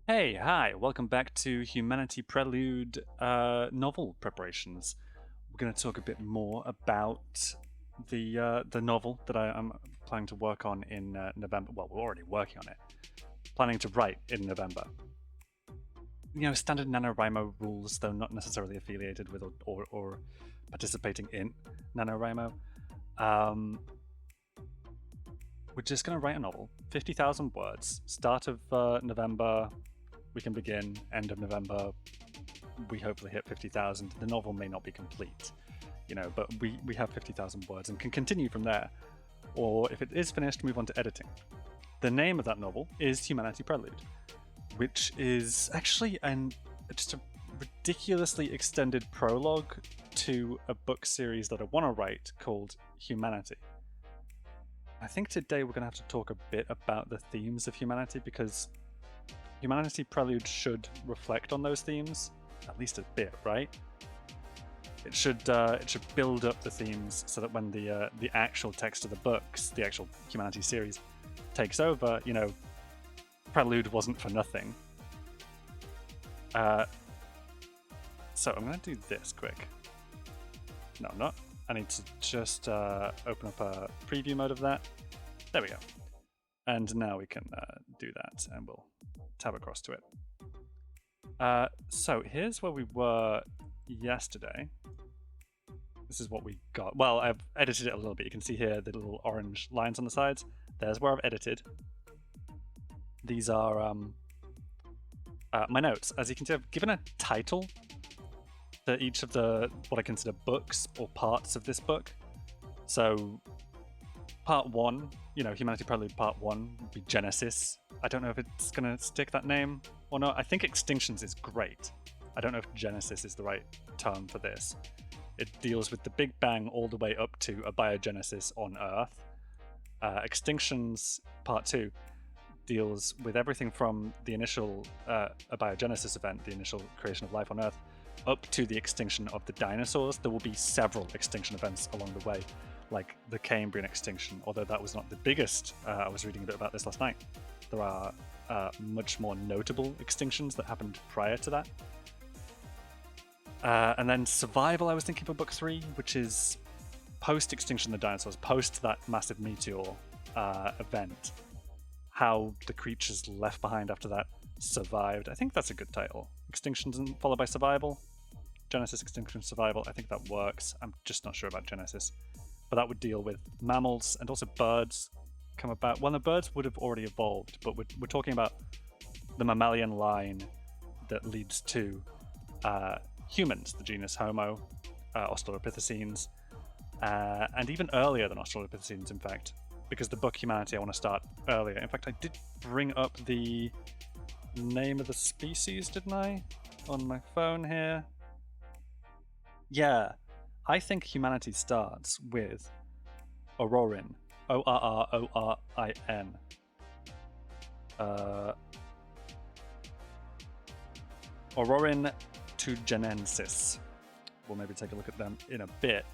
Hey, hi, welcome back to Humanity Prelude novel preparations. We're going to talk a bit more about the novel that I'm planning to work on in November. Well, we're already working on it. Planning to write in November. You know, standard NaNoWriMo rules, though not necessarily affiliated with or participating in NaNoWriMo. We're just going to write a novel, 50,000 words, start of November. We can begin, end of November, we hopefully hit 50,000. The novel may not be complete, but we have 50,000 words and can continue from there. Or if it is finished, move on to editing. The name of that novel is Humanity Prelude, which is actually just a ridiculously extended prologue to a book series that I want to write called Humanity. I think today we're going to have to talk a bit about the themes of humanity, because Humanity Prelude should reflect on those themes, at least a bit, right? It should build up the themes so that when the actual text of the books, the actual Humanity series, takes over, Prelude wasn't for nothing. So I'm going to do this quick. No, I'm not. I need to just open up a preview mode of that. There we go. And now we can do that, and we'll tab across to it. So here's where we were yesterday. This is what we got. Well, I've edited it a little bit. You can see here the little orange lines on the sides. There's where I've edited. These are my notes. As you can see, I've given a title to each of what I consider books or parts of this book. So part 1, Humanity Prelude Part 1 would be Genesis. I don't know if it's going to stick that name or not. I think Extinctions is great. I don't know if Genesis is the right term for this. It deals with the Big Bang all the way up to abiogenesis on Earth. Extinctions Part 2 deals with everything from the initial abiogenesis event, the initial creation of life on Earth, up to the extinction of the dinosaurs. There will be several extinction events along the way, like the Cambrian extinction, although that was not the biggest. I was reading a bit about this last night. There are much more notable extinctions that happened prior to that. And then Survival, I was thinking for book 3, which is post-extinction of the dinosaurs, post that massive meteor event. How the creatures left behind after that survived. I think that's a good title. Extinctions followed by Survival. Genesis, Extinction, Survival. I think that works. I'm just not sure about Genesis. But that would deal with mammals and also birds come about. Well, the birds would have already evolved, but we're talking about the mammalian line that leads to humans, the genus Homo, Australopithecines, and even earlier than Australopithecines, in fact, because the book Humanity I want to start earlier. In fact, I did bring up the name of the species, didn't I? On my phone here. Yeah. I think Humanity starts with Orrorin. Orrorin. Orrorin tugenensis. We'll maybe take a look at them in a bit.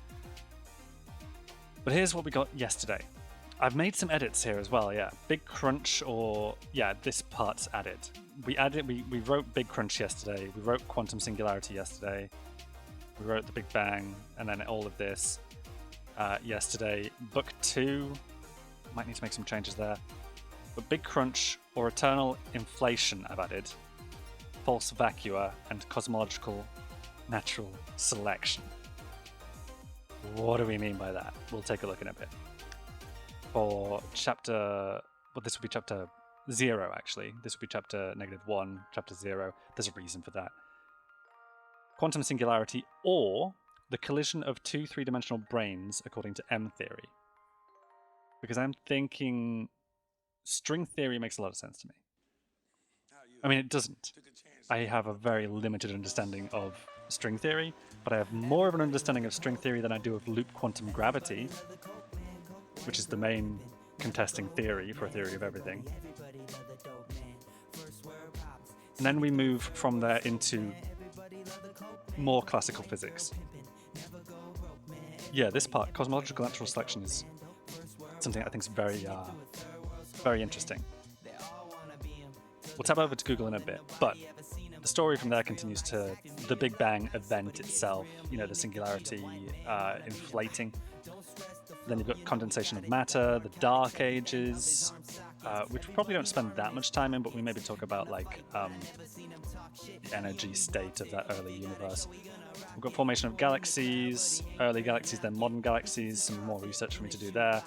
But here's what we got yesterday. I've made some edits here as well, yeah. Big Crunch, this part's added. We wrote Big Crunch yesterday, we wrote Quantum Singularity yesterday, we wrote the Big Bang, and then all of this yesterday. Book 2, might need to make some changes there. But Big Crunch or Eternal Inflation I've added. False Vacua and Cosmological Natural Selection. What do we mean by that? We'll take a look in a bit. For this will be chapter 0 actually. This will be chapter -1, chapter 0. There's a reason for that. Quantum singularity, or the collision of two three-dimensional brains according to M theory. Because I'm thinking string theory makes a lot of sense to me. I mean, it doesn't. I have a very limited understanding of string theory, but I have more of an understanding of string theory than I do of loop quantum gravity, which is the main contesting theory for a theory of everything. And then we move from there into more classical physics. Yeah, this part, cosmological natural selection, is something I think is very interesting. We'll tab over to Google in a bit, but the story from there continues to the Big Bang event itself, you know, the singularity inflating. Then you've got condensation of matter, the Dark Ages, which we probably don't spend that much time in, but we maybe talk about like the energy state of that early universe. We've got formation of galaxies, early galaxies, then modern galaxies, some more research for me to do there.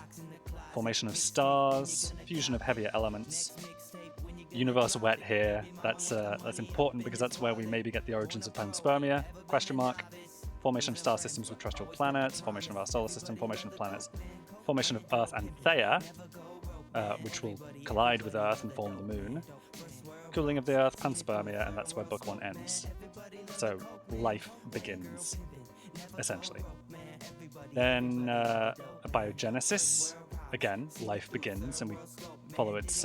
Formation of stars, fusion of heavier elements. Universe wet here. That's important because that's where we maybe get the origins of panspermia, question mark. Formation of star systems with terrestrial planets, formation of our solar system, formation of planets, formation of Earth and Theia, which will collide with Earth and form the moon. Cooling of the Earth, panspermia, and that's where book 1 ends. So life begins, essentially. Then abiogenesis, again, life begins, and we follow its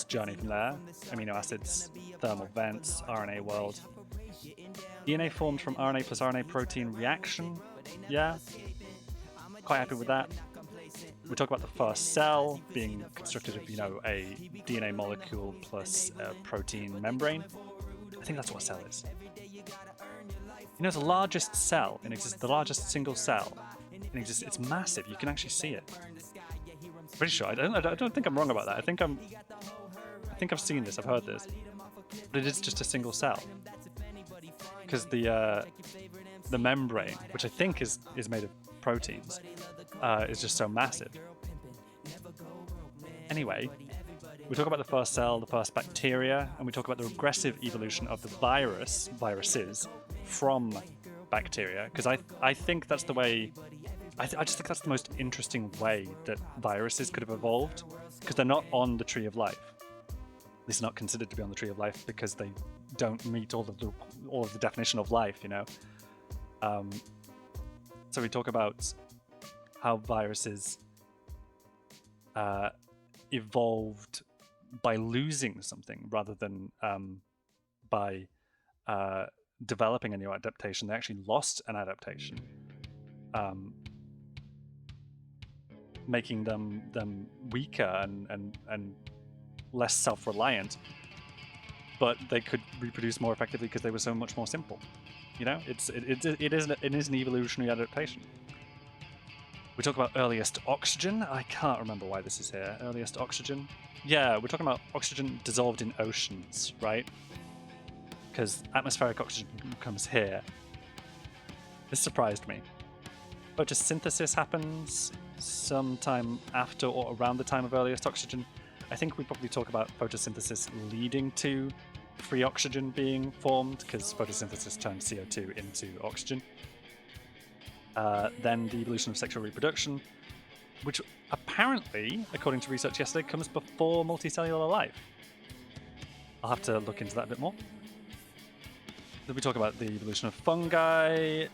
journey from there. Amino acids, thermal vents, RNA world. DNA formed from RNA plus RNA protein reaction. Yeah, quite happy with that. We talk about the first cell being constructed of, you know, a DNA molecule plus a protein membrane. I think that's what a cell is. You know, the largest cell in existence, the largest single cell in existence, it's massive. You can actually see it. Pretty sure. I don't think I'm wrong about that. I think I've seen this. I've heard this. But it is just a single cell. Because the membrane, which I think is made of proteins, is just so massive. Anyway, we talk about the first cell, the first bacteria, and we talk about the regressive evolution of the viruses from bacteria. Because I think that's the way. I just think that's the most interesting way that viruses could have evolved, because they're not on the tree of life. At least not considered to be on the tree of life because they don't meet all of the definition of life, you know. So we talk about how viruses evolved by losing something rather than by developing a new adaptation. They actually lost an adaptation, making them weaker and less self-reliant, but they could reproduce more effectively because they were so much more simple. You know, it is an evolutionary adaptation. We talk about earliest oxygen. I can't remember why this is here. Earliest oxygen. Yeah, we're talking about oxygen dissolved in oceans, right? Because atmospheric oxygen comes here. This surprised me. Photosynthesis happens sometime after or around the time of earliest oxygen. I think we probably talk about photosynthesis leading to free oxygen being formed, because photosynthesis turns CO2 into oxygen. Then the evolution of sexual reproduction, which apparently, according to research yesterday, comes before multicellular life. I'll have to look into that a bit more. Then we talk about the evolution of fungi,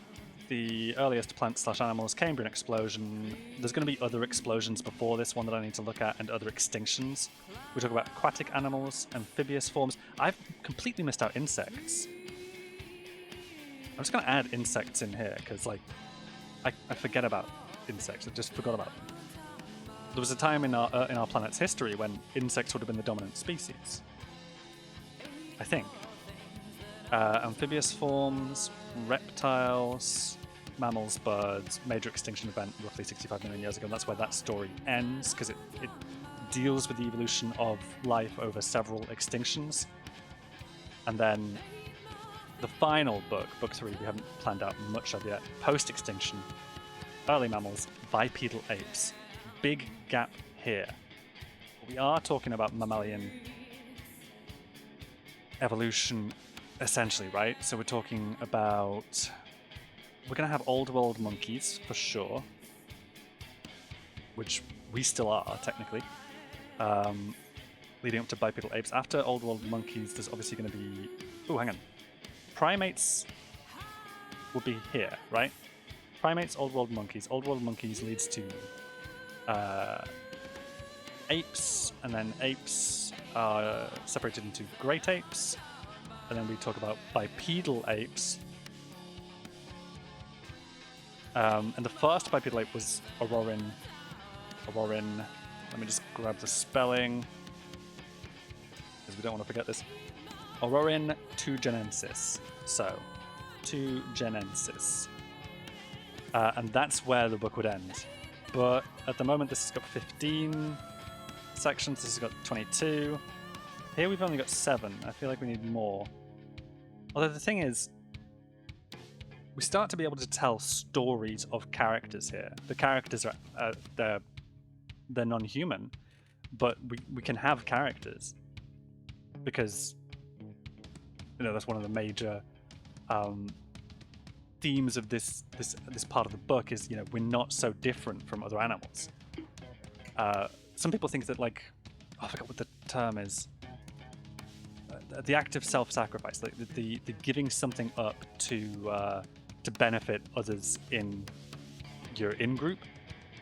the earliest plant/animals, Cambrian explosion. There's going to be other explosions before this one that I need to look at, and other extinctions. We talk about aquatic animals, amphibious forms. I've completely missed out insects. I'm just going to add insects in here, because like, I forget about insects. I just forgot about them. There was a time in our planet's history when insects would have been the dominant species, I think. Amphibious forms, reptiles, mammals, birds, major extinction event roughly 65 million years ago, and that's where that story ends, because it deals with the evolution of life over several extinctions. And then the final book, book 3, we haven't planned out much of yet, post-extinction, early mammals, bipedal apes. Big gap here. We are talking about mammalian evolution, essentially, right? So we're talking about... We're going to have old world monkeys, for sure. Which we still are, technically. Leading up to bipedal apes. After old world monkeys, there's obviously going to be... Oh, hang on. Primates would be here, right? Primates, old world monkeys. Old world monkeys leads to apes, and then apes are separated into great apes, and then we talk about bipedal apes. And the first bipedal ape was Aurorin. Let me just grab the spelling, because we don't want to forget this. Aurorin to Genensis. So, to Genensis. And that's where the book would end. But at the moment, this has got 15 sections. This has got 22. Here we've only got 7. I feel like we need more. Although the thing is, we start to be able to tell stories of characters here. The characters are they're non-human, but we can have characters because that's one of the major themes of this part of the book is we're not so different from other animals. Some people think that I forgot what the term is. The act of self-sacrifice, the giving something up to benefit others in your in-group.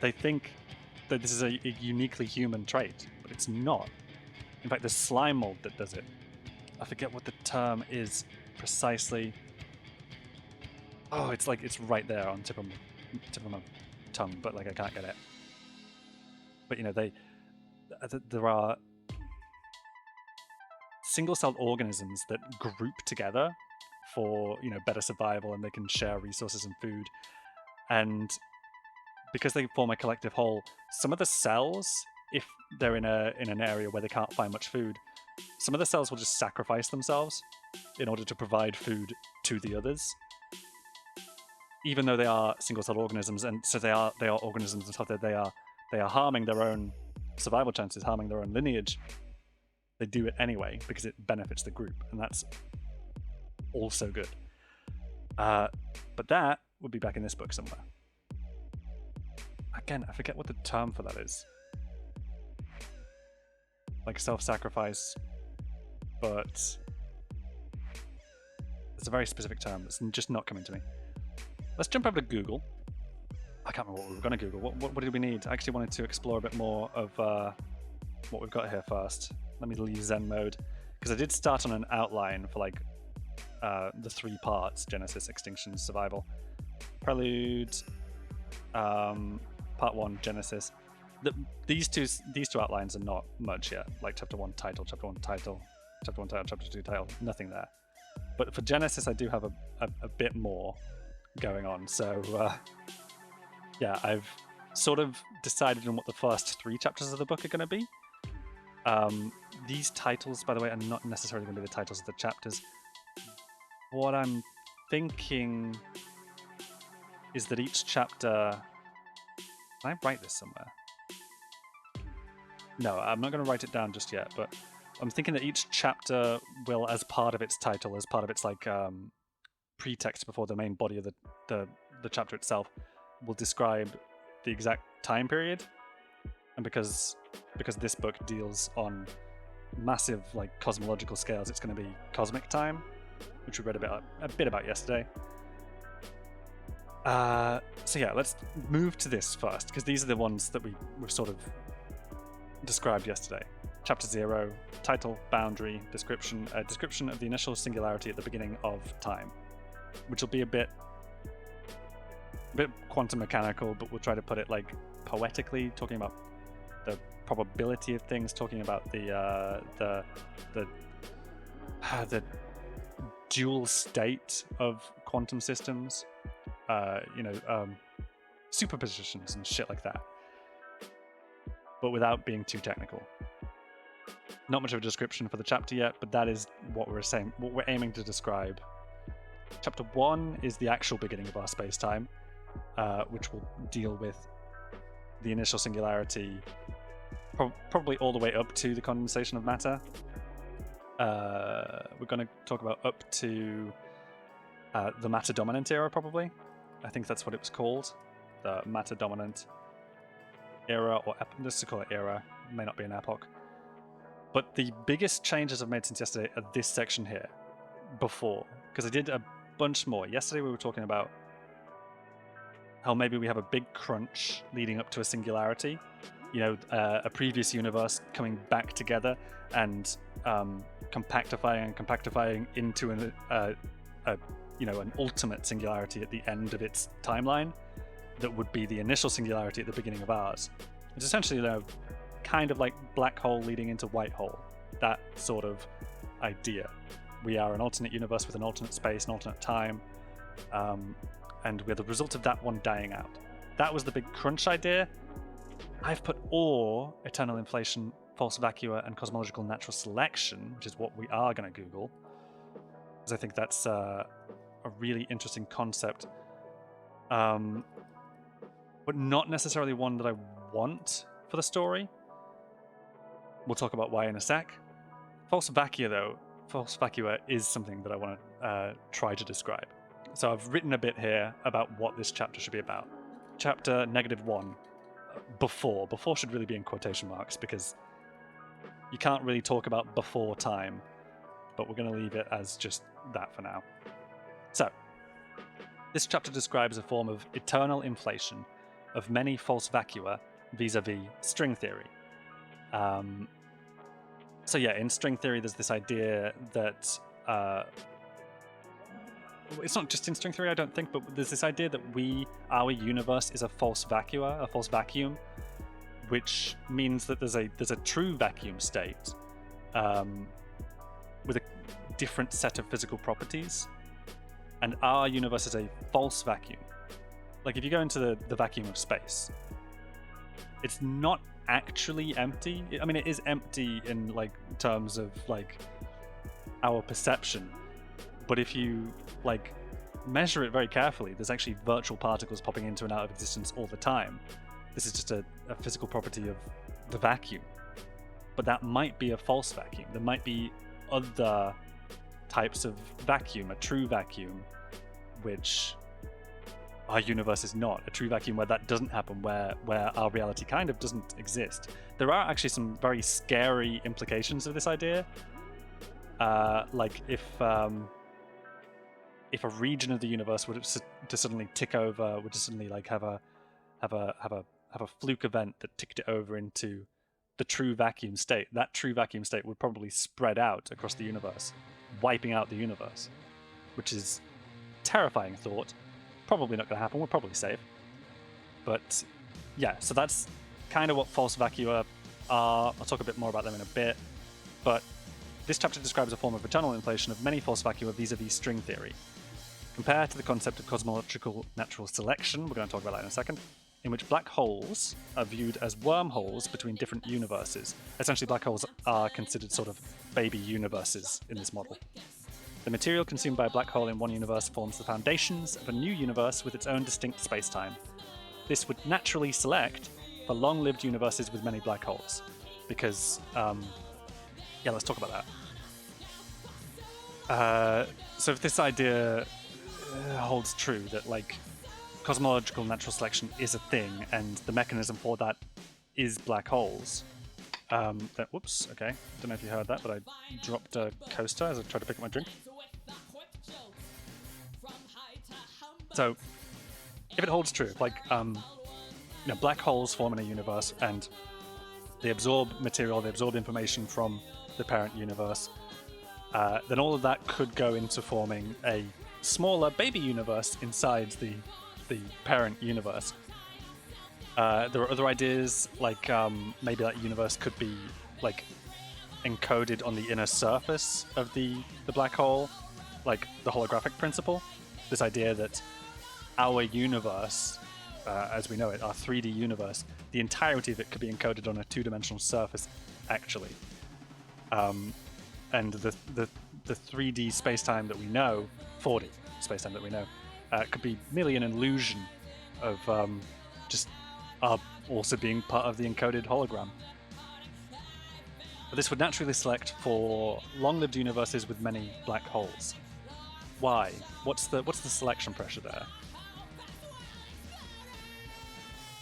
They think that this is a uniquely human trait, but it's not. In fact, there's slime mold that does it. I forget what the term is precisely. Oh, it's right there on tip of my tongue, but I can't get it. But there are single-celled organisms that group together for better survival, and they can share resources and food. And because they form a collective whole, some of the cells, if they're in an area where they can't find much food, some of the cells will just sacrifice themselves in order to provide food to the others. Even though they are single-celled organisms, and so they are organisms and stuff that they are harming their own survival chances, harming their own lineage. They do it anyway because it benefits the group, and that's also good. But that would be back in this book somewhere. Again, I forget what the term for that is. Self-sacrifice, but it's a very specific term. It's just not coming to me. Let's jump over to Google. I can't remember what we were going to Google. What did we need? I actually wanted to explore a bit more of what we've got here first. Let me leave Zen mode, because I did start on an outline for the 3 parts: Genesis, Extinction, Survival. Prelude, Part 1, Genesis. These two outlines are not much yet. Chapter 1 title, Chapter 1 title, Chapter 1 title, Chapter 2 title. Nothing there. But for Genesis, I do have a bit more going on. So yeah, I've sort of decided on what the first 3 chapters of the book are going to be. These titles, by the way, are not necessarily going to be the titles of the chapters. What I'm thinking is that each chapter... Can I write this somewhere? No, I'm not going to write it down just yet, but I'm thinking that each chapter will, as part of its title, as part of its pretext before the main body of the chapter itself, will describe the exact time period. And because this book deals on massive cosmological scales, it's going to be cosmic time, which we read a bit about yesterday. So yeah, let's move to this first, because these are the ones that we've sort of described yesterday. Chapter 0, title, boundary, description, a description of the initial singularity at the beginning of time, which will be a bit quantum mechanical, but we'll try to put it poetically, talking about the probability of things, talking about the dual state of quantum systems, superpositions and shit like that, but without being too technical. Not much of a description for the chapter yet, but that is what we're aiming to describe. Chapter 1 is the actual beginning of our space-time, which will deal with the initial singularity, probably all the way up to the condensation of matter. We're going to talk about up to the matter dominant era, probably. I think that's what it was called, the matter dominant era, or let's just call it era. It may not be an epoch. But the biggest changes I've made since yesterday are this section here, before, because I did a bunch more. Yesterday we were talking about how maybe we have a big crunch leading up to a singularity, a previous universe coming back together and compactifying into an ultimate singularity at the end of its timeline that would be the initial singularity at the beginning of ours. It's essentially kind of like black hole leading into white hole, that sort of idea. We are an alternate universe with an alternate space, an alternate time, and we're the result of that one dying out. That was the big crunch idea. I've put or eternal inflation, false vacua, and cosmological natural selection, which is what we are going to Google, because I think that's a really interesting concept, but not necessarily one that I want for the story. We'll talk about why in a sec. False vacua, though, false vacua is something that I want to try to describe. So I've written a bit here about what this chapter should be about. Chapter -1, before should really be in quotation marks, because you can't really talk about before time, but we're going to leave it as just that for now. So, this chapter describes a form of eternal inflation of many false vacua vis-a-vis string theory. So yeah, in string theory, there's this idea that it's not just in string theory, I don't think, but there's this idea that our universe is a false vacua, a false vacuum, which means that there's a true vacuum state with a different set of physical properties, and our universe is a false vacuum. Like if you go into the vacuum of space, it's not actually empty. I mean, it is empty in like terms of like our perception, but if you like measure it very carefully, there's actually virtual particles popping into and out of existence all the time. This is just a physical property of the vacuum, but that might be a false vacuum. There might be other types of vacuum, a true vacuum, which our universe is not, a true vacuum where that doesn't happen, where our reality kind of doesn't exist. There are actually some very scary implications of this idea. Like if a region of the universe were to suddenly tick over, would to suddenly like have a fluke event that ticked it over into the true vacuum state, that true vacuum state would probably spread out across the universe, wiping out the universe, which is a terrifying thought. Probably not going to happen. We're probably safe. But yeah, so that's kind of what false vacua are. I'll talk a bit more about them in a bit. But this chapter describes a form of eternal inflation of many false vacua vis-a-vis string theory. Compared to the concept of cosmological natural selection, we're going to talk about that in a second, in which black holes are viewed as wormholes between different universes. Essentially, black holes are considered sort of baby universes in this model. The material consumed by a black hole in one universe forms the foundations of a new universe with its own distinct spacetime. This would naturally select for long-lived universes with many black holes. Because, yeah, let's talk about that. So if this idea holds true, that like cosmological natural selection is a thing, and the mechanism for that is black holes, then, whoops, okay, don't know if you heard that, but I dropped a coaster as I tried to pick up my drink. So, if it holds true, like, black holes form in a universe, and they absorb material, they absorb information from the parent universe, then all of that could go into forming a smaller baby universe inside the parent universe. There are other ideas, like maybe that universe could be like encoded on the inner surface of the black hole, like the holographic principle. This idea that our universe, as we know it, our 3D universe, the entirety of it could be encoded on a two-dimensional surface, actually. And the 3D space-time that we know, 4D space-time that we know, could be merely an illusion of just also being part of the encoded hologram. But this would naturally select for long-lived universes with many black holes. Why? What's the selection pressure there?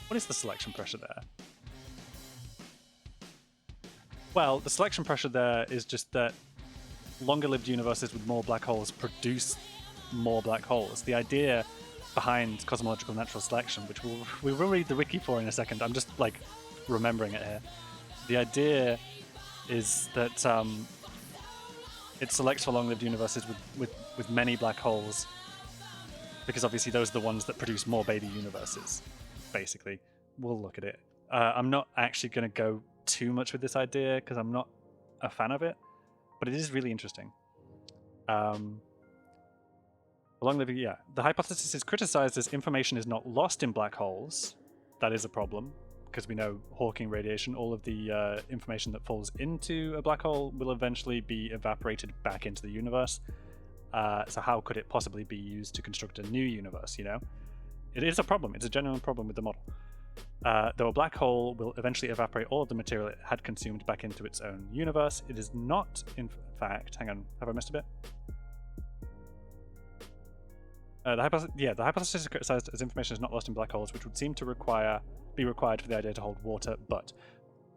What is the selection pressure there? Well, the selection pressure there is just that longer-lived universes with more black holes produce more black holes. The idea behind cosmological natural selection, which we will read the wiki for in a second, I'm just like remembering it here. The idea is that it selects for long-lived universes with many black holes, because obviously those are the ones that produce more baby universes, basically. We'll look at it. I'm not actually going to go too much with this idea, because I'm not a fan of it, but it is really interesting. The hypothesis is criticized as information is not lost in black holes. That is a problem, because we know Hawking radiation, all of the information that falls into a black hole will eventually be evaporated back into the universe. So how could it possibly be used to construct a new universe, you know? It is a problem. It's a genuine problem with the model. Though a black hole will eventually evaporate all of the material it had consumed back into its own universe, it is not, in fact... Hang on, have I missed a bit? The hypothesis is criticized as information is not lost in black holes, which would seem to be required for the idea to hold water, but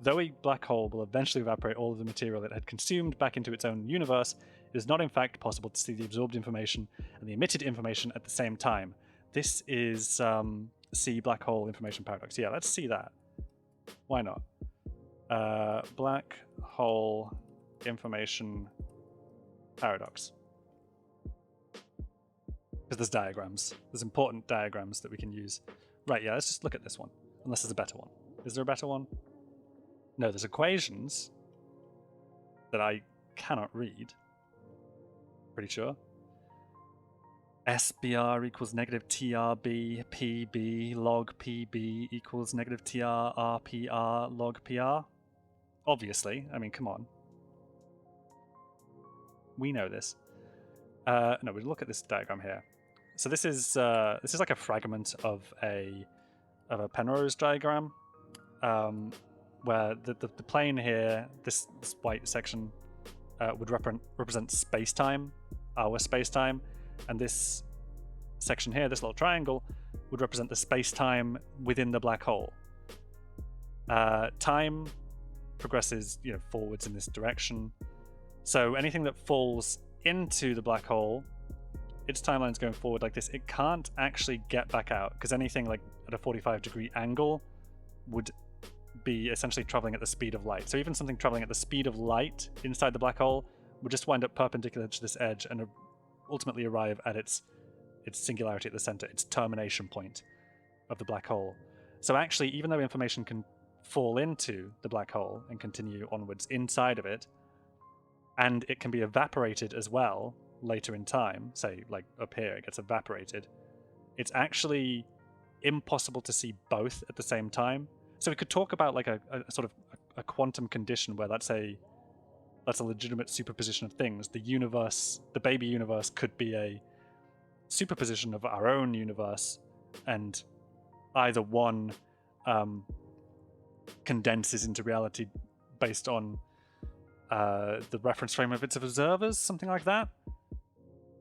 though a black hole will eventually evaporate all of the material it had consumed back into its own universe, it is not in fact possible to see the absorbed information and the emitted information at the same time. This is see black hole information paradox. Yeah, let's see that. Why not? Black hole information paradox. Because there's diagrams. There's important diagrams that we can use. Right, yeah, let's just look at this one. Unless there's a better one. Is there a better one? No, there's equations that I cannot read. Pretty sure. SBR equals negative TRB, PB, log PB equals negative TR, RPR, log PR. Obviously. I mean, come on. We know this. No, we look at this diagram here. So this is like a fragment of a Penrose diagram, where the plane here, this white section, would represent space-time, our space-time, and this section here, this little triangle, would represent the space-time within the black hole. Time progresses, forwards in this direction. So anything that falls into the black hole, its timeline's going forward like this. It can't actually get back out, because anything like at a 45-degree angle would be essentially traveling at the speed of light. So even something traveling at the speed of light inside the black hole would just wind up perpendicular to this edge and ultimately arrive at its singularity at the center, its termination point of the black hole. So actually, even though information can fall into the black hole and continue onwards inside of it, and it can be evaporated as well later in time, say like up here it gets evaporated, it's actually impossible to see both at the same time. So we could talk about like a sort of a quantum condition where that's a legitimate superposition of things. The universe, the baby universe, could be a superposition of our own universe, and either one condenses into reality based on the reference frame of its observers, something like that.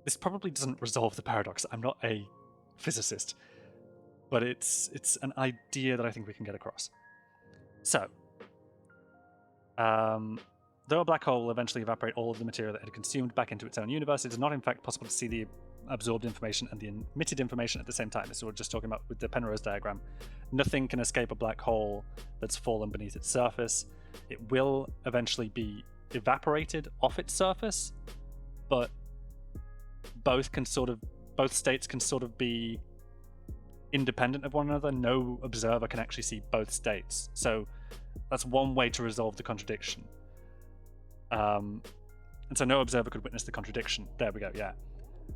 This probably doesn't resolve the paradox. I'm not a physicist, but it's an idea that I think we can get across. So, though a black hole will eventually evaporate all of the material that it had consumed back into its own universe, it is not in fact possible to see the absorbed information and the emitted information at the same time. This is what we're just talking about with the Penrose diagram. Nothing can escape a black hole that's fallen beneath its surface. It will eventually be evaporated off its surface, but both states can sort of be independent of one another. No observer can actually see both states. So that's one way to resolve the contradiction. And so no observer could witness the contradiction. There we go, yeah.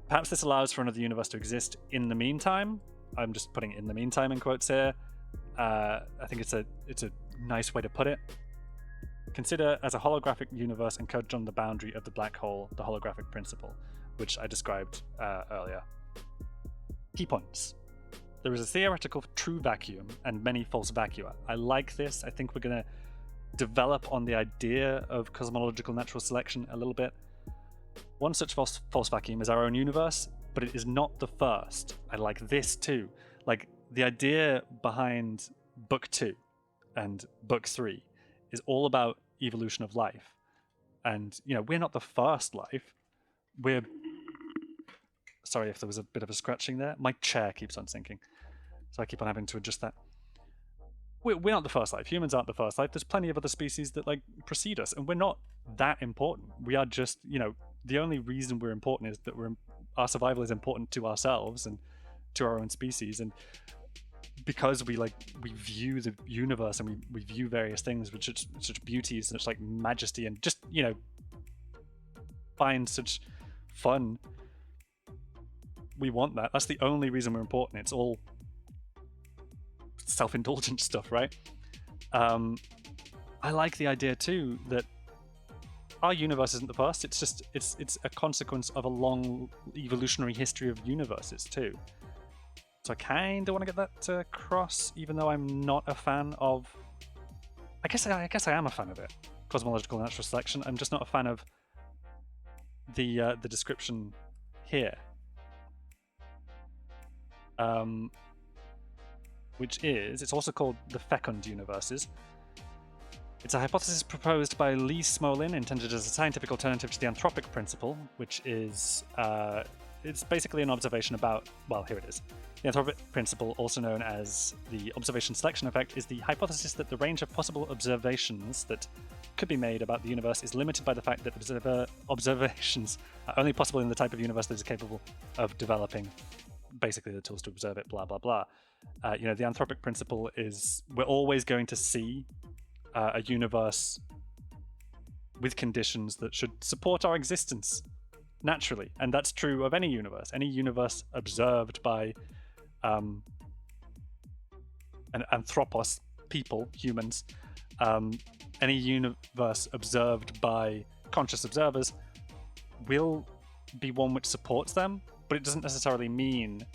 Perhaps this allows for another universe to exist in the meantime. I'm just putting "in the meantime" in quotes here. I think it's a nice way to put it. Consider as a holographic universe encoded on the boundary of the black hole the holographic principle, which I described earlier. Key points. There is a theoretical true vacuum and many false vacua. I like this. I think we're going to develop on the idea of cosmological natural selection a little bit. One such false vacuum is our own universe, but it is not the first. I like this too. Like, the idea behind Book 2 and Book 3 is all about evolution of life. And, we're not the first life. We're... Sorry if there was a bit of a scratching there. My chair keeps on sinking, so I keep on having to adjust that. We're not the first life. Humans aren't the first life. There's plenty of other species that precede us, and we're not that important. We are just, the only reason we're important is that our survival is important to ourselves and to our own species. And because we view the universe and we view various things with such beauty and such like majesty, and just, you know, find such fun. We want that. That's the only reason we're important. It's all self-indulgent stuff, right? I like the idea too that our universe isn't the past. It's just it's a consequence of a long evolutionary history of universes too. So I kind of want to get that across, even though I'm not a fan of. I guess I am a fan of it. Cosmological natural selection. I'm just not a fan of the description here. Which is, it's also called the fecund universes. It's a hypothesis proposed by Lee Smolin, intended as a scientific alternative to the anthropic principle, which is, it's basically an observation about, well, here it is. The anthropic principle, also known as the observation selection effect, is the hypothesis that the range of possible observations that could be made about the universe is limited by the fact that observations are only possible in the type of universe that is capable of developing basically the tools to observe it, blah, blah, blah. You know, the anthropic principle is we're always going to see a universe with conditions that should support our existence naturally. And that's true of any universe observed by an anthropos, people, humans, any universe observed by conscious observers will be one which supports them, but it doesn't necessarily mean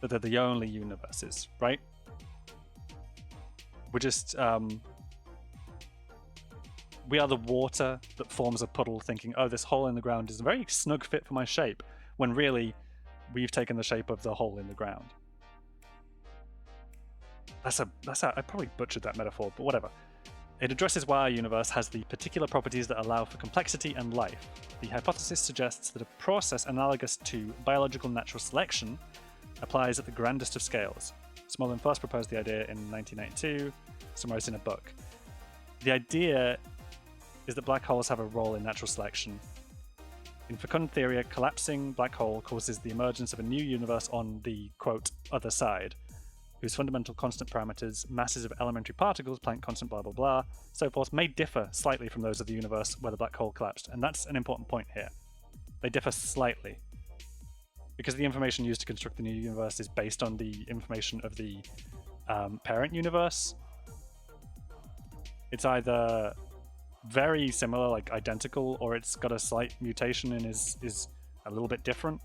that they're the only universes, right? We're just, we are the water that forms a puddle thinking, oh, this hole in the ground is a very snug fit for my shape, when really we've taken the shape of the hole in the ground. I probably butchered that metaphor, but whatever. It addresses why our universe has the particular properties that allow for complexity and life. The hypothesis suggests that a process analogous to biological natural selection applies at the grandest of scales. Smolin first proposed the idea in 1992, summarized in a book. The idea is that black holes have a role in natural selection. In fecund theory, a collapsing black hole causes the emergence of a new universe on the, quote, other side, whose fundamental constant parameters, masses of elementary particles, Planck constant, blah, blah, blah, so forth, may differ slightly from those of the universe where the black hole collapsed. And that's an important point here. They differ slightly, because the information used to construct the new universe is based on the information of the parent universe. It's either very similar, like identical, or it's got a slight mutation and is a little bit different.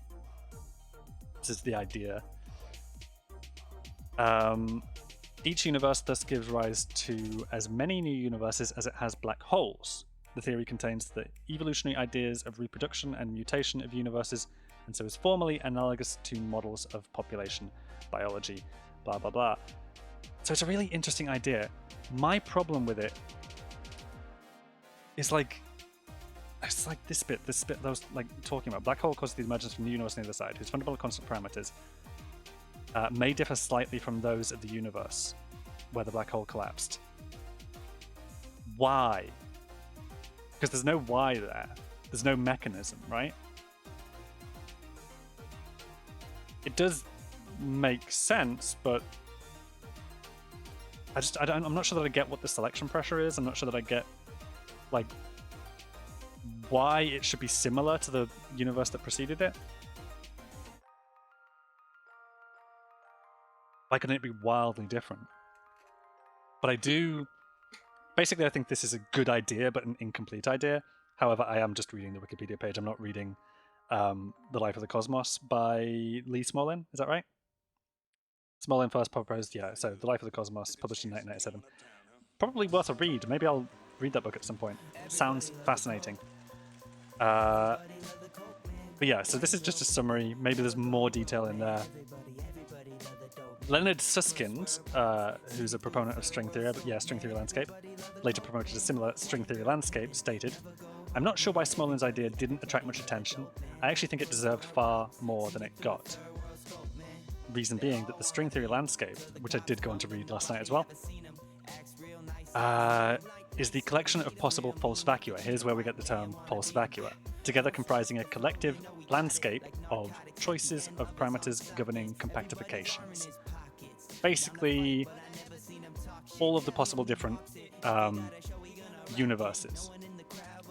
This is the idea. Each universe thus gives rise to as many new universes as it has black holes. The theory contains the evolutionary ideas of reproduction and mutation of universes, and so is formally analogous to models of population biology, blah, blah, blah. So it's a really interesting idea. My problem with it is it's like this bit that I was like talking about. Black hole causes the emergence from the universe on the other side, whose fundamental constant parameters may differ slightly from those of the universe where the black hole collapsed. Why? Because there's no why there. There's no mechanism, right? It does make sense, but I'm not sure that I get what the selection pressure is. I'm not sure that I get like why it should be similar to the universe that preceded it. Why couldn't it be wildly different? But I think this is a good idea, but an incomplete idea. However, I am just reading the Wikipedia page. I'm not reading The Life of the Cosmos by Lee Smolin. Is that right? Smolin first proposed, yeah. So The Life of the Cosmos, published in 1997. Probably worth a read. Maybe I'll read that book at some point. Sounds fascinating. But yeah, so this is just a summary. Maybe there's more detail in there. Leonard Susskind, who's a proponent of string theory, string theory landscape, later promoted a similar string theory landscape, stated, "I'm not sure why Smolin's idea didn't attract much attention. I actually think it deserved far more than it got. Reason being that the string theory landscape, which I did go on to read last night as well, is the collection of possible false vacua." Here's where we get the term false vacua. "Together comprising a collective landscape of choices of parameters governing compactifications." basically all of the possible different universes.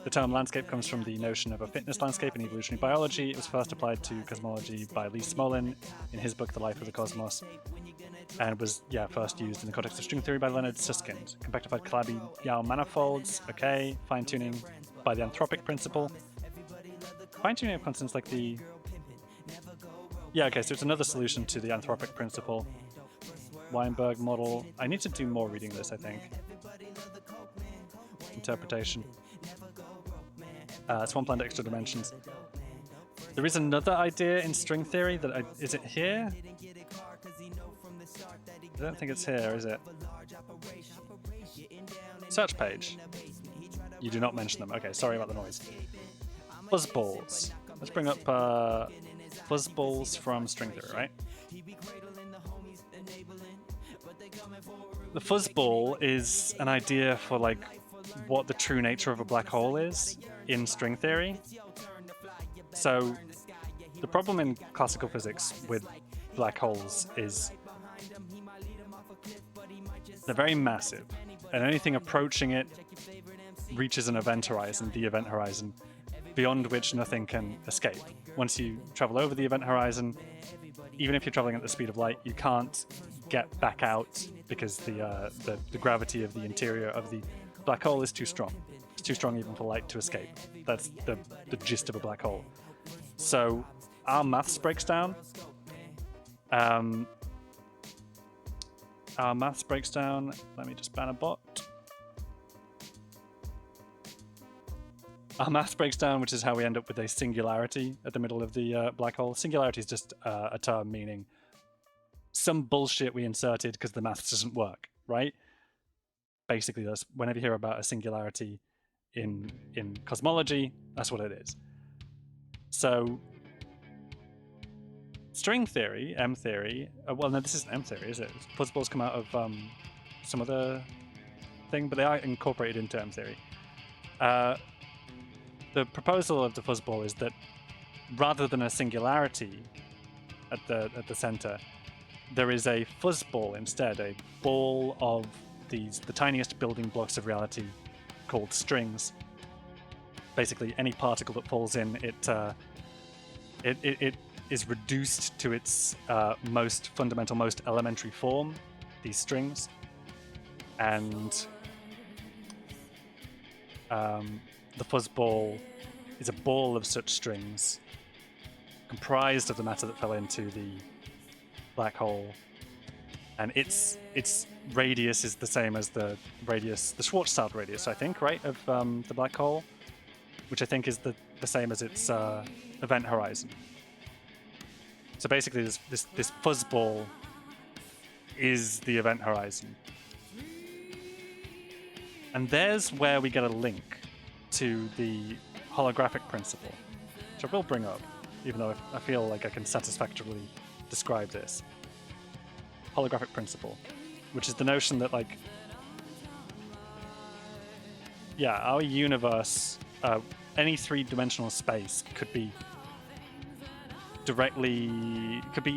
The term landscape comes from the notion of a fitness landscape in evolutionary biology. It was first applied to cosmology by Lee Smolin in his book The Life of the Cosmos, and was first used in the context of string theory by Leonard Susskind. Compactified Calabi-Yau manifolds, okay. Fine-tuning by the anthropic principle. Fine-tuning of constants like the... Yeah, okay, so it's another solution to the anthropic principle. Weinberg model. I need to do more reading this, I think. Interpretation. Swampland extra dimensions. There is another idea in string theory that is it here? I don't think it's here, is it? Search page. You do not mention them. Okay, sorry about the noise. Fuzzballs. Let's bring up fuzzballs from string theory, right? The fuzzball is an idea for like what the true nature of a black hole is in string theory. So the problem in classical physics with black holes is they're very massive, and anything approaching it reaches an event horizon, the event horizon, beyond which nothing can escape. Once you travel over the event horizon, even if you're traveling at the speed of light, you can't get back out because the gravity of the interior of the black hole is too strong. It's too strong even for light to escape. That's the gist of a black hole. So our maths breaks down. Let me just ban a bot. Our maths breaks down, which is how we end up with a singularity at the middle of the black hole. Singularity is just a term meaning some bullshit we inserted because the maths doesn't work, right? Basically, that's whenever you hear about a singularity in cosmology, that's what it is. So string theory, M theory, well, no, this isn't M theory, is it? Fuzzballs come out of some other thing, but they are incorporated into M theory. The proposal of the fuzzball is that rather than a singularity at the center, there is a fuzzball instead, a ball of the tiniest building blocks of reality called strings. Basically, any particle that falls in, it is reduced to its most fundamental, most elementary form, these strings, and the fuzzball is a ball of such strings comprised of the matter that fell into the black hole, and its radius is the same as the Schwarzschild radius, I think, right, of the black hole, which I think is the same as its event horizon. So basically, this fuzzball is the event horizon, and there's where we get a link to the holographic principle, which I will bring up, even though I feel like I can satisfactorily describe this. Holographic principle, which is the notion that, like, our universe, any three-dimensional space could be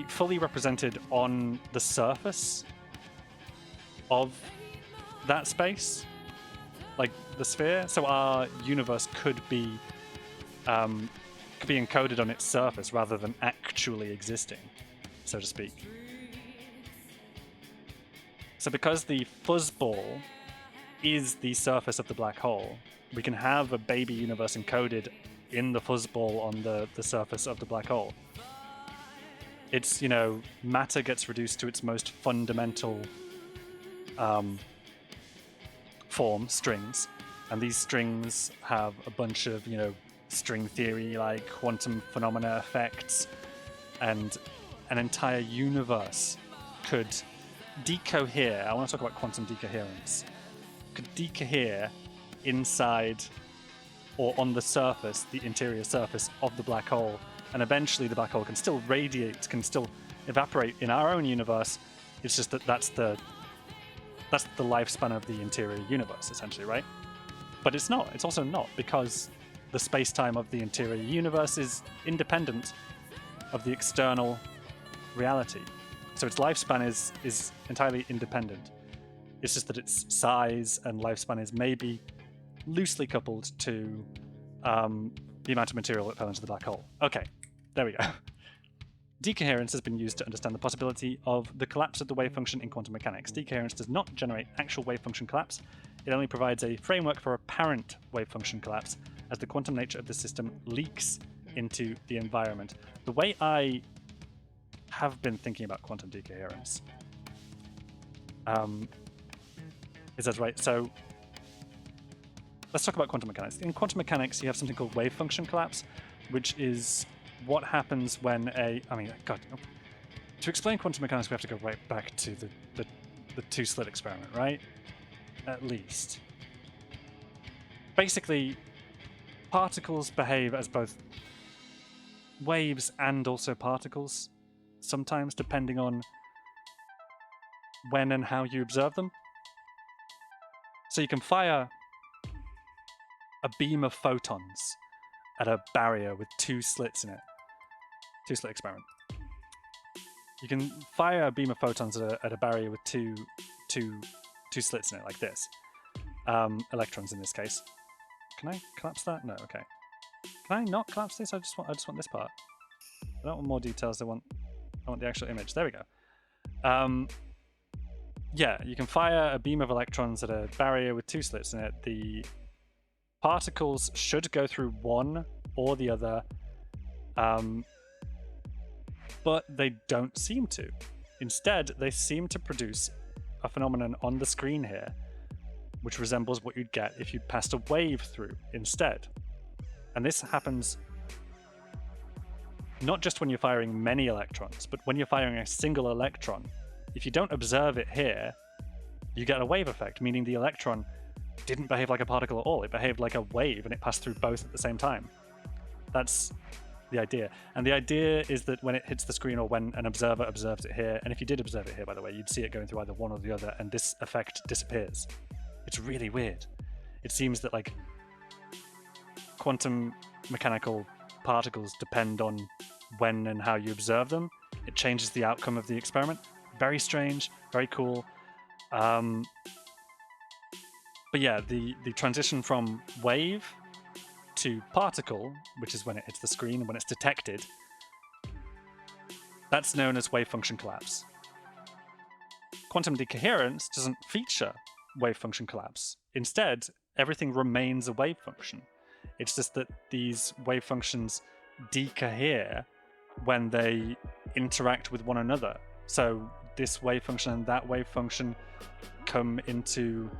fully represented on the surface of that space, like the sphere. So our universe could be encoded on its surface rather than actually existing, so to speak. So because the fuzzball is the surface of the black hole, we can have a baby universe encoded in the fuzzball on the surface of the black hole. It's, matter gets reduced to its most fundamental form, strings, and these strings have a bunch of, string theory, like quantum phenomena effects, and an entire universe could decohere. I want to talk about quantum decoherence. Could decohere inside or on the surface, the interior surface of the black hole, and eventually the black hole can still radiate, can still evaporate in our own universe. It's just that's the lifespan of the interior universe, essentially, right? But it's not. It's also not, because the space-time of the interior universe is independent of the external reality. So its lifespan is entirely independent. It's just that its size and lifespan is maybe loosely coupled to the amount of material that fell into the black hole. Okay, there we go. Decoherence has been used to understand the possibility of the collapse of the wave function in quantum mechanics. Decoherence does not generate actual wave function collapse. It only provides a framework for apparent wave function collapse as the quantum nature of the system leaks into the environment. The way I have been thinking about quantum decoherence is as right. So let's talk about quantum mechanics. In quantum mechanics, you have something called wave function collapse, which is what happens when to explain quantum mechanics, we have to go right back to the two-slit experiment, right? At least. Basically, particles behave as both waves and also particles, sometimes depending on when and how you observe them. So you can fire a beam of photons at a barrier with two slits in it. Two-slit experiment. You can fire a beam of photons at a barrier with two slits in it, like this. Electrons in this case. Can I collapse that? No, okay. Can I not collapse this? I just want this part. I don't want more details. I want the actual image. There we go. Yeah, you can fire a beam of electrons at a barrier with two slits in it. The particles should go through one or the other, but they don't seem to. Instead, they seem to produce a phenomenon on the screen here, which resembles what you'd get if you passed a wave through instead. And this happens not just when you're firing many electrons, but when you're firing a single electron. If you don't observe it here, you get a wave effect, meaning the electron didn't behave like a particle at all. It behaved like a wave, and it passed through both at the same time. That's the idea. And the idea is that when it hits the screen, or when an observer observes it here, and if you did observe it here, by the way, you'd see it going through either one or the other, and this effect disappears. It's really weird. It seems that like quantum mechanical particles depend on when and how you observe them. It changes the outcome of the experiment. Very strange, very cool. But yeah, the transition from wave to particle, which is when it hits the screen and when it's detected, that's known as wave function collapse. Quantum decoherence doesn't feature wave function collapse. Instead, everything remains a wave function. It's just that these wave functions decohere when they interact with one another. So this wave function and that wave function come into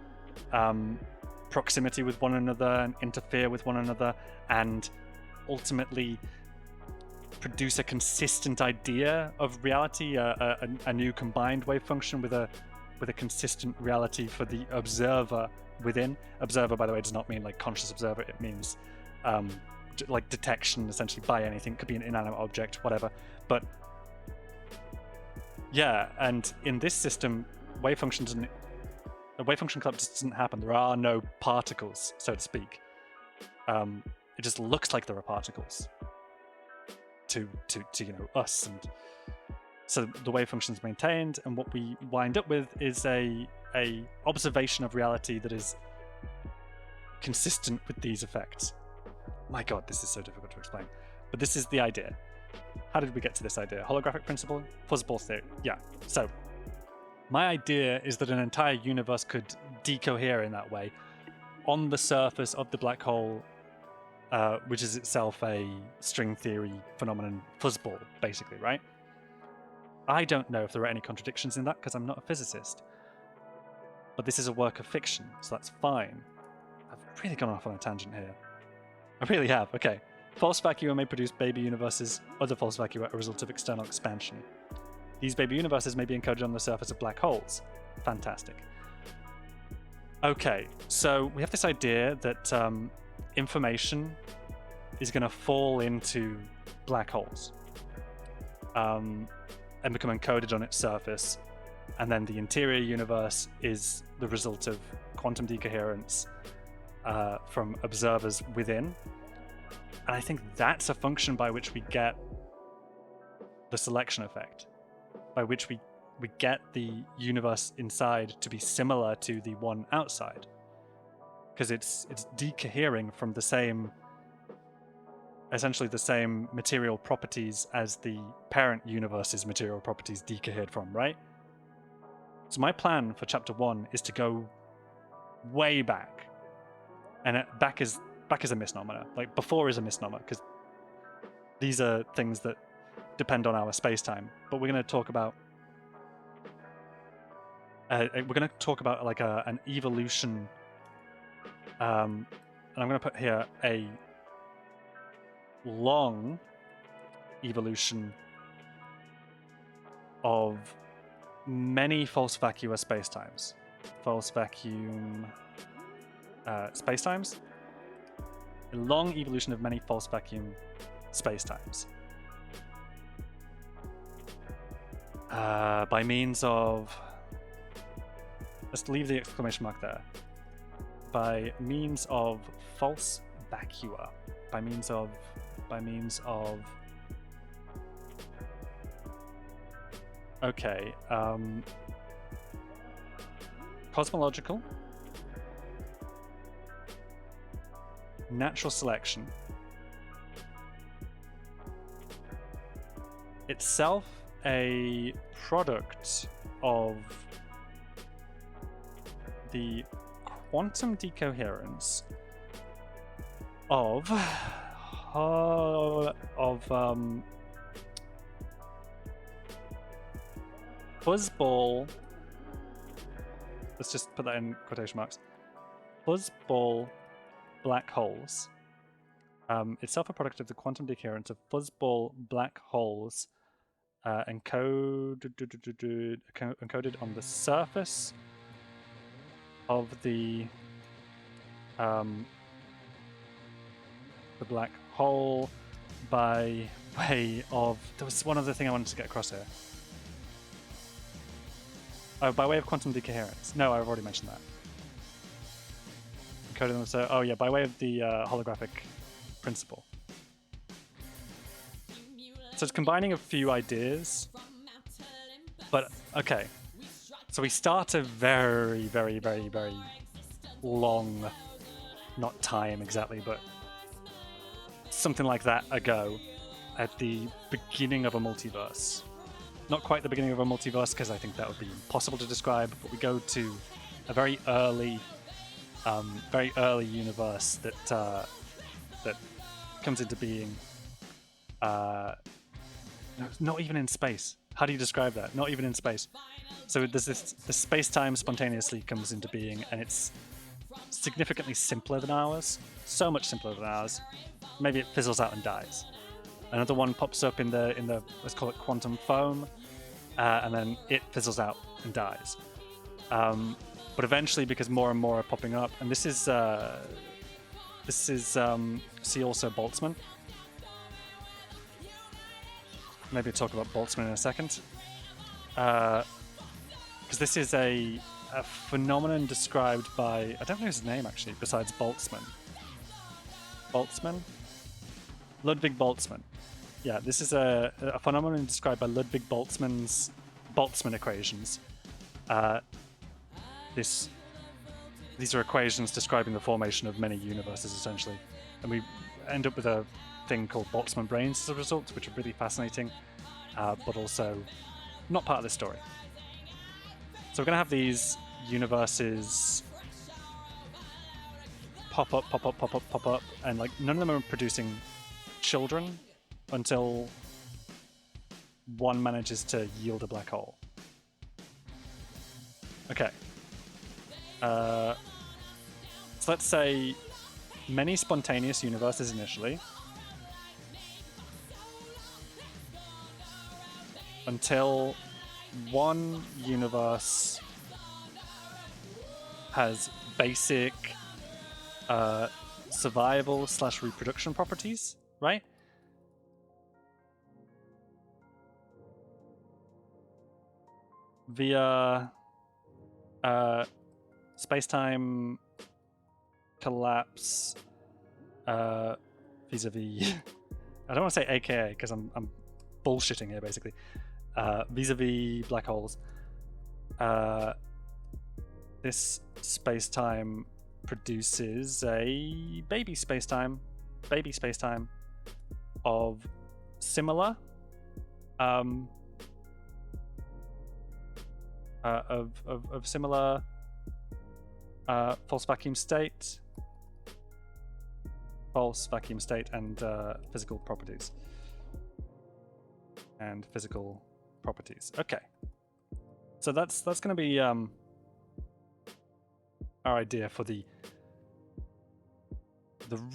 proximity with one another and interfere with one another, and ultimately produce a consistent idea of reality, a new combined wave function with a consistent reality for the observer within. Observer, by the way, does not mean like conscious observer. It means like detection, essentially, by anything. It could be an inanimate object, whatever. But yeah, and in this system, a wave function collapse doesn't happen. There are no particles, so to speak. It just looks like there are particles to us, and so the wave function is maintained, and what we wind up with is a observation of reality that is consistent with these effects. My god, this is so difficult to explain, but this is the idea. How did we get to this idea? Holographic principle? Fuzzball theory. Yeah. So my idea is that an entire universe could decohere in that way on the surface of the black hole, which is itself a string theory phenomenon, fuzzball, basically, right? I don't know if there are any contradictions in that because I'm not a physicist. But this is a work of fiction, so that's fine. I've really gone off on a tangent here. I really have. Okay. False vacua may produce baby universes. Other false vacua are a result of external expansion. These baby universes may be encoded on the surface of black holes. Fantastic. Okay, so we have this idea that information is going to fall into black holes and become encoded on its surface, and then the interior universe is the result of quantum decoherence from observers within. And I think that's a function by which we get the selection effect, by which we we get the universe inside to be similar to the one outside, because it's decohering from the same, essentially the same material properties as the parent universe's material properties decohered from, right? So my plan for chapter 1 is to go way back, and back is a misnomer. Like, before is a misnomer, because these are things that depend on our space-time. But we're going to talk about like an evolution, and I'm going to put here a long evolution of many false vacuum spacetimes. False vacuum spacetimes. A long evolution of many false vacuum spacetimes. By means of... Let's leave the exclamation mark there. By means of false vacua. By means of... Okay. Cosmological. Natural selection. Itself a product of the quantum decoherence of fuzzball. Let's just put that in quotation marks. Fuzzball black holes. Itself a product of the quantum decoherence of fuzzball black holes encoded on the surface of the black hole by way of... There was one other thing I wanted to get across here. Oh, by way of quantum decoherence. No, I've already mentioned that. Encoded on the... Oh yeah, by way of the holographic principle. So it's combining a few ideas, but okay. So we start a very, very, very, very long, not time exactly, but something like that ago, at the beginning of a multiverse. Not quite the beginning of a multiverse, because I think that would be impossible to describe, but we go to a very early universe that comes into being. Not even in space. How do you describe that? Not even in space. So there's this space-time spontaneously comes into being, and it's significantly simpler than ours. So much simpler than ours. Maybe it fizzles out and dies. Another one pops up in the let's call it quantum foam, and then it fizzles out and dies. But eventually, because more and more are popping up, and this is see also Boltzmann. Maybe I'll talk about Boltzmann in a second. Because this is a phenomenon described by... I don't know his name, actually, besides Boltzmann. Boltzmann? Ludwig Boltzmann. Yeah, this is a phenomenon described by Ludwig Boltzmann's Boltzmann equations. These are equations describing the formation of many universes, essentially. And we end up with a thing called Boltzmann brains as a result, which are really fascinating, but also not part of the story. So we're going to have these universes pop up, and like none of them are producing children until one manages to yield a black hole. Okay. So let's say many spontaneous universes initially, until one universe has basic survival/reproduction properties, right? Via space-time collapse vis-a-vis I don't want to say AKA because I'm bullshitting here basically. vis-a-vis black holes. This space-time produces a baby space-time of similar of similar false vacuum state and physical properties. Okay, so that's going to be our idea for the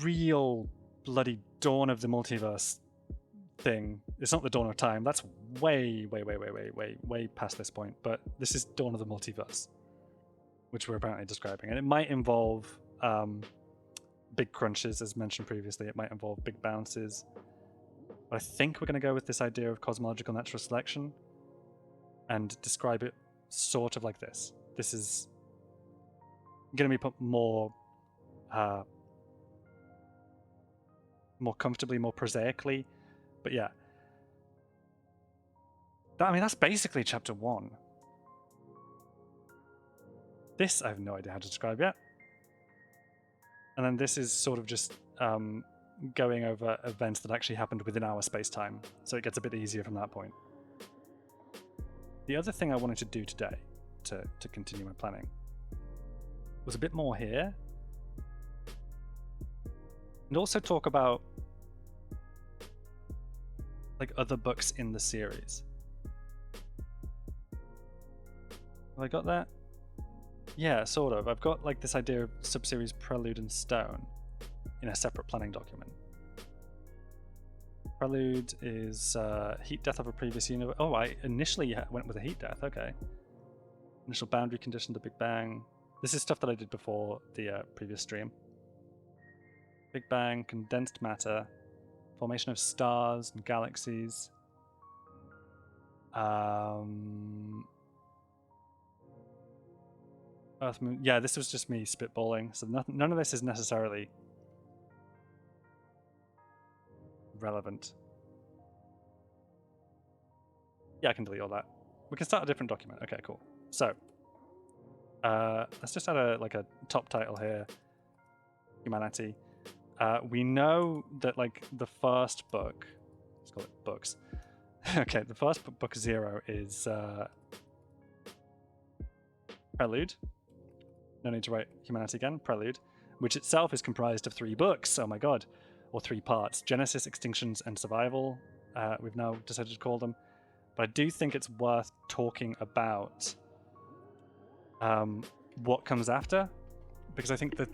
real bloody dawn of the multiverse thing. It's not the dawn of time. That's way past this point. But this is dawn of the multiverse, which we're apparently describing, and it might involve big crunches, as mentioned previously. It might involve big bounces. But I think we're going to go with this idea of cosmological natural selection and describe it sort of like this. This is going to be put more comfortably, more prosaically. But yeah. That's basically chapter 1. This I have no idea how to describe yet. And then this is sort of just going over events that actually happened within our space-time, so it gets a bit easier from that point. The other thing I wanted to do today, to continue my planning, was a bit more here, and also talk about like other books in the series. Have I got that? Yeah, sort of. I've got like this idea of subseries Prelude and Stone in a separate planning document. Prelude is heat death of a previous universe. Oh, I initially went with a heat death. Okay. Initial boundary condition, the Big Bang. This is stuff that I did before the previous stream. Big Bang, condensed matter, formation of stars and galaxies. Earth, Moon. Yeah, this was just me spitballing, so none of this is necessarily relevant. Yeah, I can delete all that. We can start a different document. Okay, cool. So, let's just add a top title here. Humanity. We know that like the first book, let's call it books. Okay, the first book 0 is Prelude. No need to write Humanity again. Prelude, which itself is comprised of 3 books. Oh my god. Or 3 parts. Genesis, Extinctions, and Survival. We've now decided to call them. But I do think it's worth talking about what comes after. Because I think that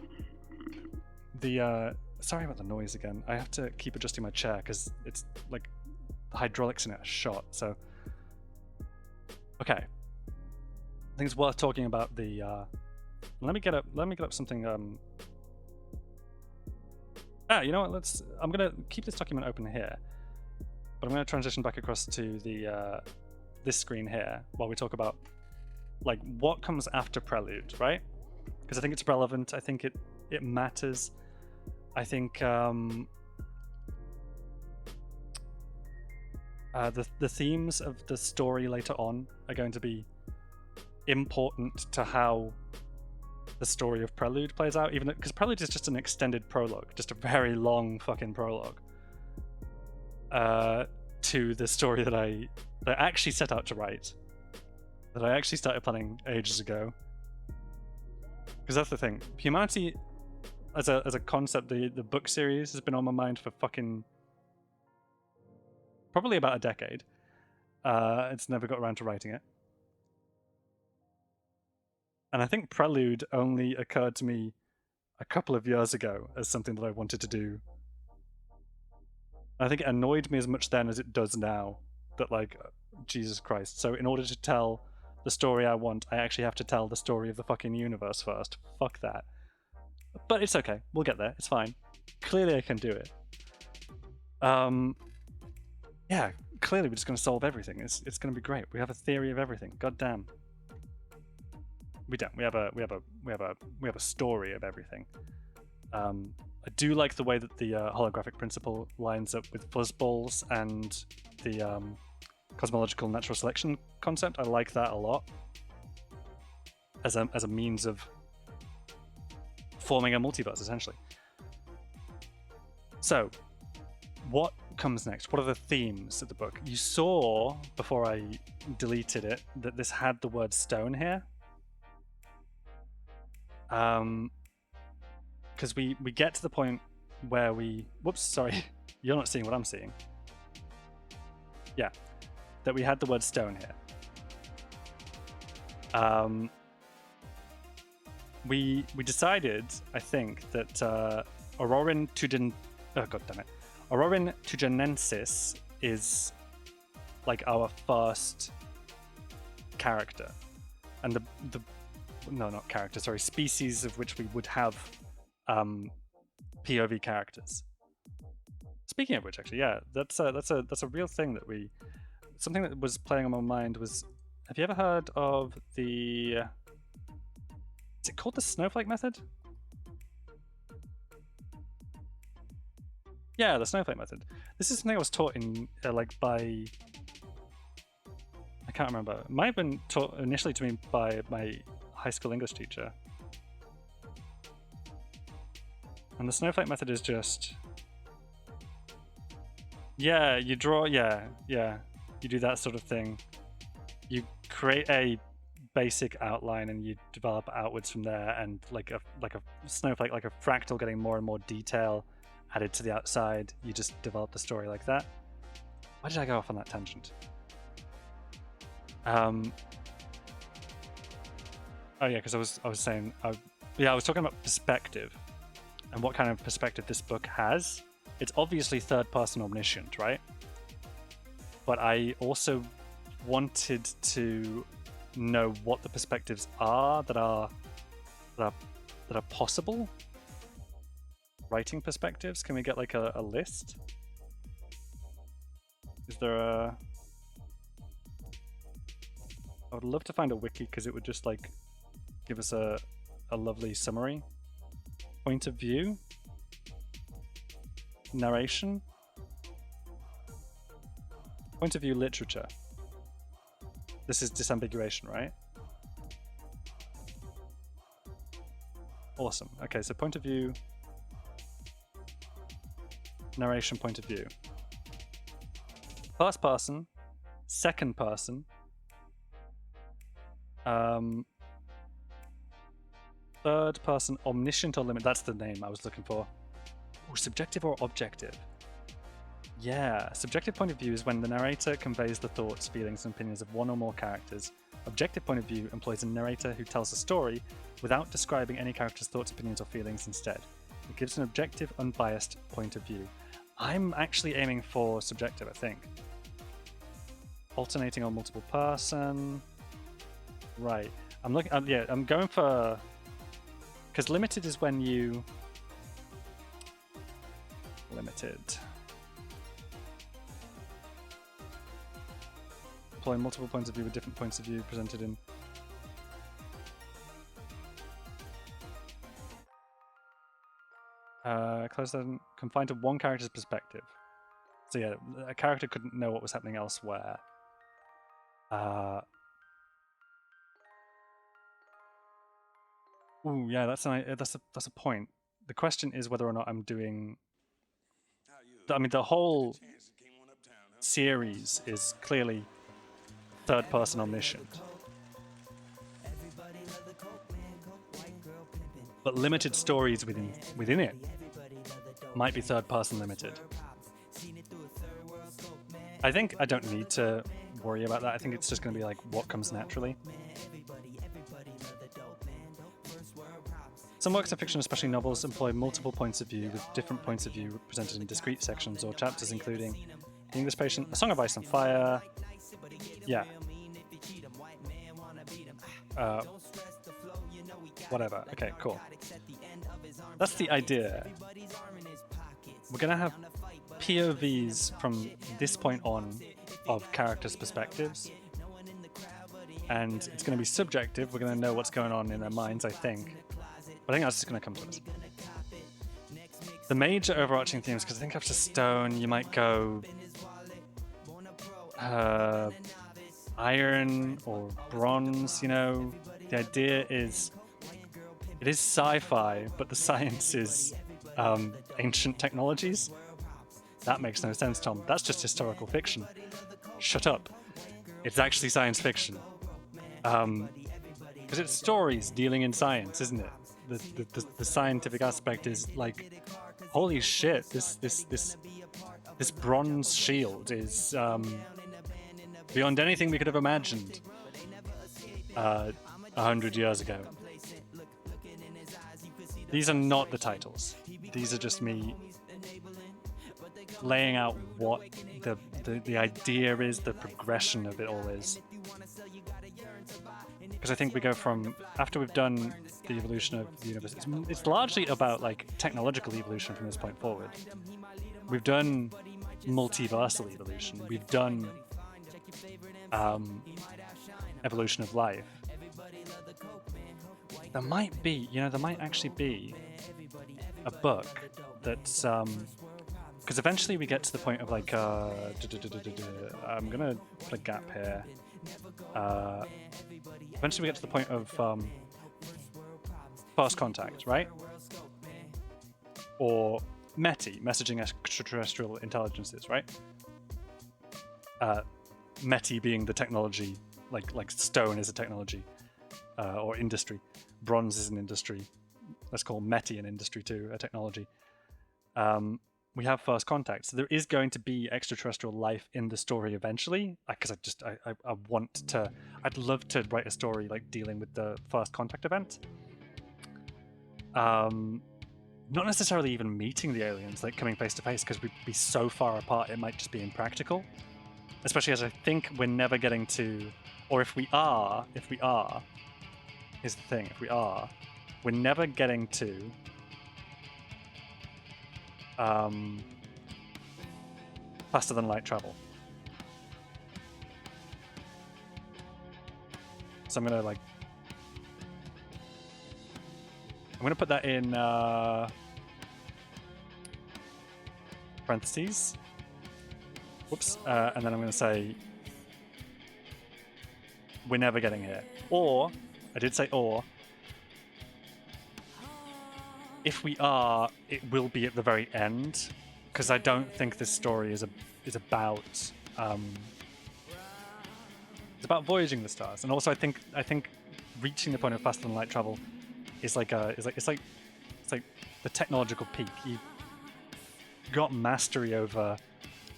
the... sorry about the noise again. I have to keep adjusting my chair because it's like the hydraulics in it are shot. So, okay. I think it's worth talking about the... Let me get up something. You know what? I'm gonna keep this document open here, but I'm gonna transition back across to the this screen here while we talk about like what comes after Prelude, right? Because I think it's relevant. I think it matters. I think the themes of the story later on are going to be important to how the story of Prelude plays out, even because Prelude is just an extended prologue, just a very long fucking prologue to the story that I actually set out to write, that I actually started planning ages ago. Because that's the thing, Humanity as a concept, the book series has been on my mind for fucking probably about a decade. It's never got around to writing it. And I think Prelude only occurred to me a couple of years ago as something that I wanted to do. I think it annoyed me as much then as it does now. That like, Jesus Christ. So in order to tell the story I want, I actually have to tell the story of the fucking universe first. Fuck that. But it's okay. We'll get there. It's fine. Clearly I can do it. Yeah, clearly we're just going to solve everything. It's going to be great. We have a theory of everything. God damn. We don't. We have a story of everything. I do like the way that the holographic principle lines up with fuzzballs and the cosmological natural selection concept. I like that a lot as a means of forming a multiverse, essentially. So, what comes next? What are the themes of the book? You saw, before I deleted it, that this had the word stone here. Because we get to the point where we... Whoops, sorry. You're not seeing what I'm seeing. Yeah. That we had the word stone here. We decided, I think, that Aurorin tugenensis is like our first character, and species of which we would have POV characters. Speaking of which, actually, yeah, that's a real thing that something that was playing on my mind was, have you ever heard of the, is it called the snowflake method? Yeah, the snowflake method. This is something I was taught in by, I can't remember. It might have been taught initially to me by my high school English teacher. And the snowflake method is just, yeah, you draw, yeah, you do that sort of thing. You create a basic outline and you develop outwards from there, and like a snowflake, like a fractal, getting more and more detail added to the outside. You just develop the story like that. Why did I go off on that tangent? Oh yeah, because I was saying, I was talking about perspective and what kind of perspective this book has. It's obviously third-person omniscient, right? But I also wanted to know what the perspectives are that are possible. Writing perspectives. Can we get like a list? Is there a... I would love to find a wiki, because it would just like give us a lovely summary. Point of view. Narration. Point of view literature. This is disambiguation, right? Awesome. Okay, so point of view, narration, point of view. First person, second person, third person, omniscient or limit. That's the name I was looking for. Ooh, subjective or objective? Yeah, subjective point of view is when the narrator conveys the thoughts, feelings, and opinions of one or more characters. Objective point of view employs a narrator who tells a story without describing any character's thoughts, opinions, or feelings instead. It gives an objective, unbiased point of view. I'm actually aiming for subjective, I think. Alternating or multiple person. Right. I'm looking. Yeah, I'm going for, because limited is when you limited. Employ multiple points of view with different points of view presented in. Close down, confined to one character's perspective. So yeah, a character couldn't know what was happening elsewhere. Ooh, yeah, that's a point. The question is whether or not I'm doing. I mean, the whole series is clearly third-person omniscient, but limited stories within it might be third-person limited. I think I don't need to worry about that. I think it's just going to be like what comes naturally. Some works of fiction, especially novels, employ multiple points of view with different points of view presented in discrete sections or chapters, including The English Patient, A Song of Ice and Fire. Yeah. Whatever. Okay, cool. That's the idea. We're going to have POVs from this point on of characters' perspectives. And it's going to be subjective. We're going to know what's going on in their minds, I think. But I think that's just going to come to us. The major overarching themes, because I think after Stone, you might go... iron or bronze, you know. The idea is, it is sci-fi, but the science is ancient technologies. That makes no sense, Tom. That's just historical fiction. Shut up. It's actually science fiction. Because it's stories dealing in science, isn't it? The scientific aspect is like, holy shit, this bronze shield is beyond anything we could have imagined 100 years ago. These are not the titles. These are just me laying out what the idea is, the progression of it all is. Because I think we go from, after we've done the evolution of the universe, it's largely about like technological evolution from this point forward. We've done multiversal evolution. We've done evolution of life. There might actually be a book that's because eventually we get to the point of like I'm gonna put a gap here. Eventually we get to the point of first contact, right? Or METI, messaging extraterrestrial intelligences, right? METI being the technology, like stone is a technology, or industry. Bronze is an industry. Let's call METI an industry too, a technology. We have first contact, so there is going to be extraterrestrial life in the story eventually. Because I want to, I'd love to write a story like dealing with the first contact event. Not necessarily even meeting the aliens, like coming face to face, because we'd be so far apart it might just be impractical. Especially as I think we're never getting to, or if we are, here's the thing, we're never getting to faster than light travel. So I'm gonna put that in parentheses. Whoops, and then I'm gonna say we're never getting here. Or, I did say or, if we are, it will be at the very end, because I don't think this story is about it's about voyaging the stars. And also I think reaching the point of faster than light travel is like the technological peak. You got mastery over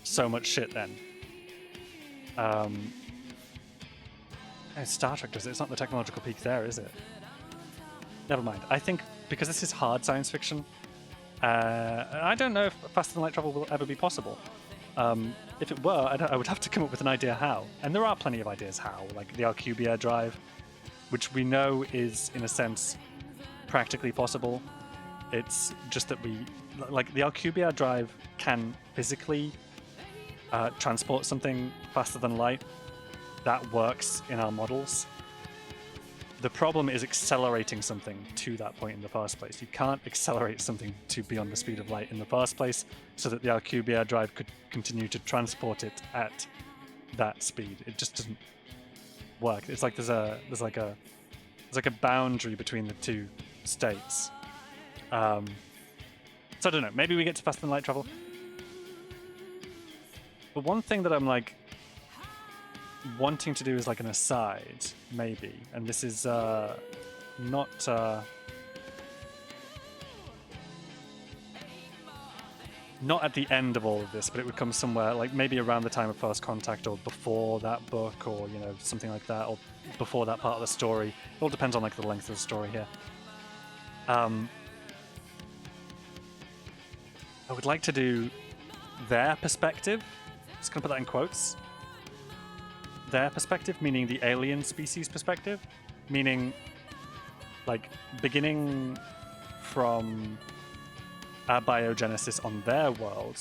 so much shit then. Star Trek does it. It's not the technological peak there, is it? Never mind. I think because this is hard science fiction, I don't know if faster than light travel will ever be possible. If it were, I would have to come up with an idea how. And there are plenty of ideas how, like the Alcubierre drive, which we know is, in a sense, practically possible. It's just that the Alcubierre drive can physically transport something faster than light. That works in our models. The problem is accelerating something to that point in the first place. You can't accelerate something to beyond the speed of light in the first place so that the Alcubierre drive could continue to transport it at that speed. It just doesn't work. It's like there's like a boundary between the two states. So I don't know. Maybe we get to faster than light travel. But one thing that I'm like wanting to do is like an aside, maybe, and this is not at the end of all of this, but it would come somewhere like maybe around the time of First Contact or before that book, or something like that, or before that part of the story. It all depends on like the length of the story here. I would like to do their perspective. Just gonna put that in quotes. Their perspective, meaning the alien species perspective, meaning like beginning from abiogenesis on their world,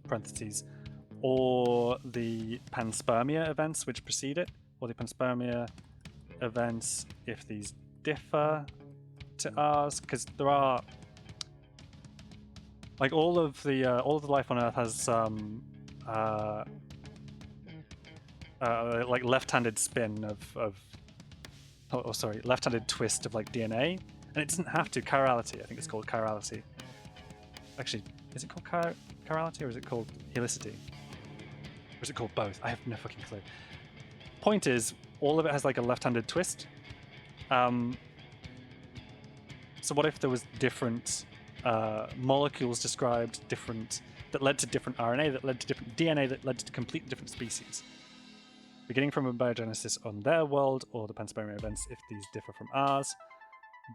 parentheses, or the panspermia events which precede it, or the panspermia events if these differ to ours, because there are Like all of the life on Earth has like left-handed spin of sorry, left-handed twist of like DNA, and it doesn't have to. Chirality, I think it's called chirality. Actually, is it called chirality or is it called helicity? Or is it called both? I have no fucking clue. Point is, all of it has like a left-handed twist. So what if there was different molecules described, different that led to different RNA, that led to different DNA, that led to completely different species, beginning from abiogenesis on their world, or the panspermia events if these differ from ours.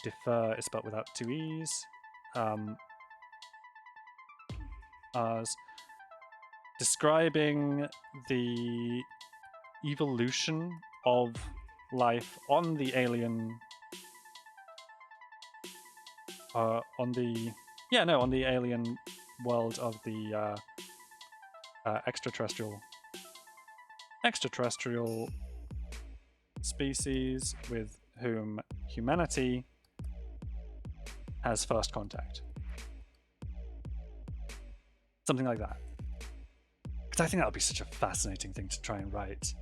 Differ is spelled without two e's. Ours. Describing the evolution of life on the alien on the alien world of the extraterrestrial species with whom humanity has first contact. Something like that. Because I think that would be such a fascinating thing to try and write.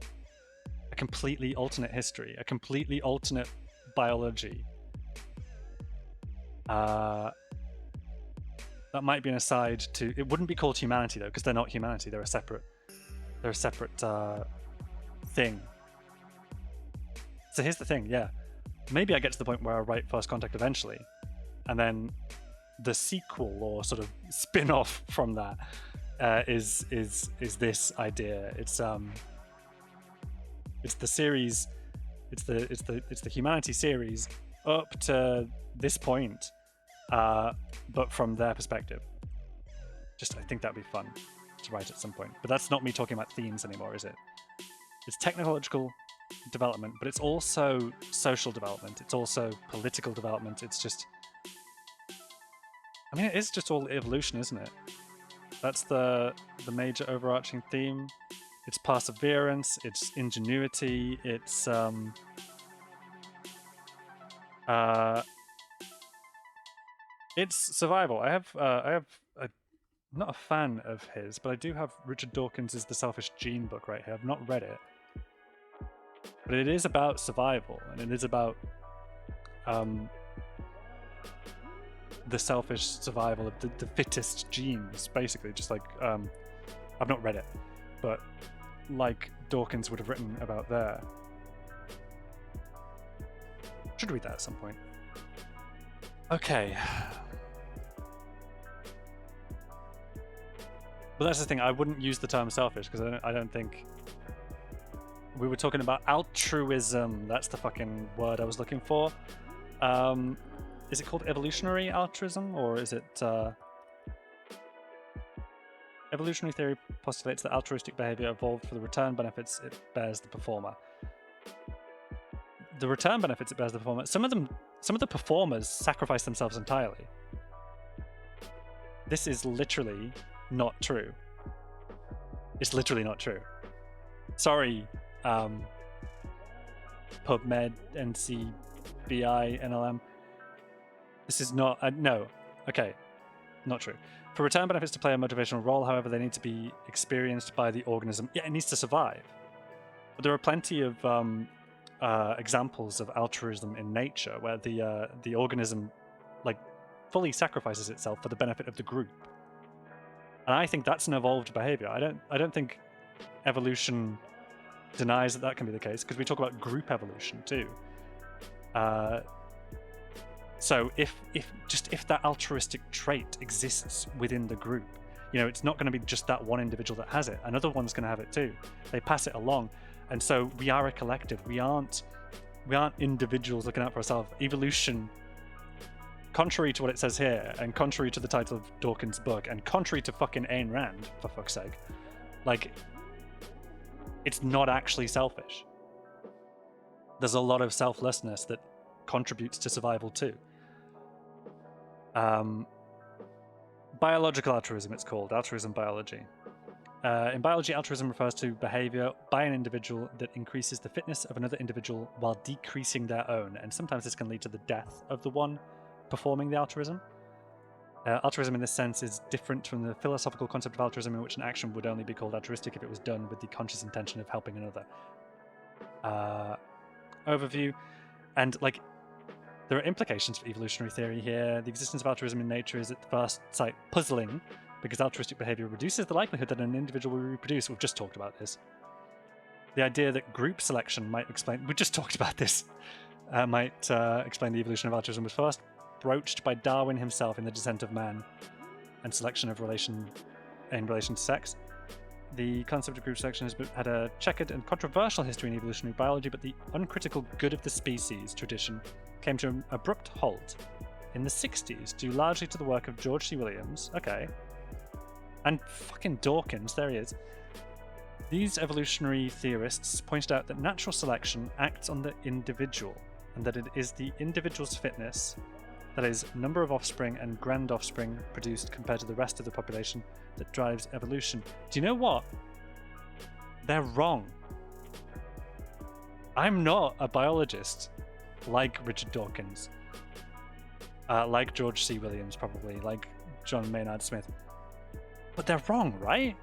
A completely alternate history, a completely alternate biology. That might be an aside to. It wouldn't be called humanity though, because they're not humanity. They're a separate thing. So here's the thing. Yeah, maybe I get to the point where I write First Contact eventually, and then the sequel or sort of spin-off from that is this idea. It's the series. It's the humanity series up to this point, but from their perspective. Just I think that'd be fun to write at some point. But that's not me talking about themes anymore, is it? It's technological development, but it's also social development. It's also political development. It's just, I mean, it is just all evolution, isn't it? That's the major overarching theme. It's perseverance. It's ingenuity. It's survival. I have not a fan of his, but I do have Richard Dawkins' The Selfish Gene book right here. I've not read it, but it is about survival, and it is about the selfish survival of the fittest genes, basically. Just like I've not read it, but like Dawkins would have written about there. Should read that at some point. Okay. But that's the thing, I wouldn't use the term selfish because I don't think we were talking about altruism. That's the fucking word I was looking for. Is it called evolutionary altruism, or is it evolutionary theory postulates that altruistic behavior evolved for the return benefits it bears the performer. The return benefits it bears the performer. Some of the performers sacrifice themselves entirely. This is literally not true. It's literally not true. Sorry, PubMed, NCBI, NLM. This is not, no, okay, not true. For return benefits to play a motivational role, however, they need to be experienced by the organism. Yeah, it needs to survive. But there are plenty of examples of altruism in nature where the organism like fully sacrifices itself for the benefit of the group. And I think that's an evolved behavior. I don't think evolution denies that can be the case, because we talk about group evolution too. So if that altruistic trait exists within the group, it's not going to be just that one individual that has it. Another one's going to have it too. They pass it along, and so we are a collective. We aren't individuals looking out for ourselves. Evolution, contrary to what it says here, and contrary to the title of Dawkins' book, and contrary to fucking Ayn Rand, for fuck's sake, like, it's not actually selfish. There's a lot of selflessness that contributes to survival too. Biological altruism, it's called, altruism biology. In biology, altruism refers to behavior by an individual that increases the fitness of another individual while decreasing their own, and sometimes this can lead to the death of the one performing the altruism. Altruism in this sense is different from the philosophical concept of altruism, in which an action would only be called altruistic if it was done with the conscious intention of helping another. Overview. And, like, there are implications for evolutionary theory here. The existence of altruism in nature is at the first sight puzzling, because altruistic behavior reduces the likelihood that an individual will reproduce. We've just talked about this. The idea that group selection might explain... We just talked about this. Might explain the evolution of altruism was first broached by Darwin himself in The Descent of Man and Selection in relation to sex. The concept of group selection has had a checkered and controversial history in evolutionary biology, but the uncritical good of the species tradition came to an abrupt halt in the 60s, due largely to the work of George C. Williams, and fucking Dawkins, there he is. These evolutionary theorists pointed out that natural selection acts on the individual, and that it is the individual's fitness, that is, number of offspring and grand offspring produced compared to the rest of the population, that drives evolution. Do you know what? They're wrong. I'm not a biologist like Richard Dawkins, like George C. Williams, probably, like John Maynard Smith. But they're wrong, right?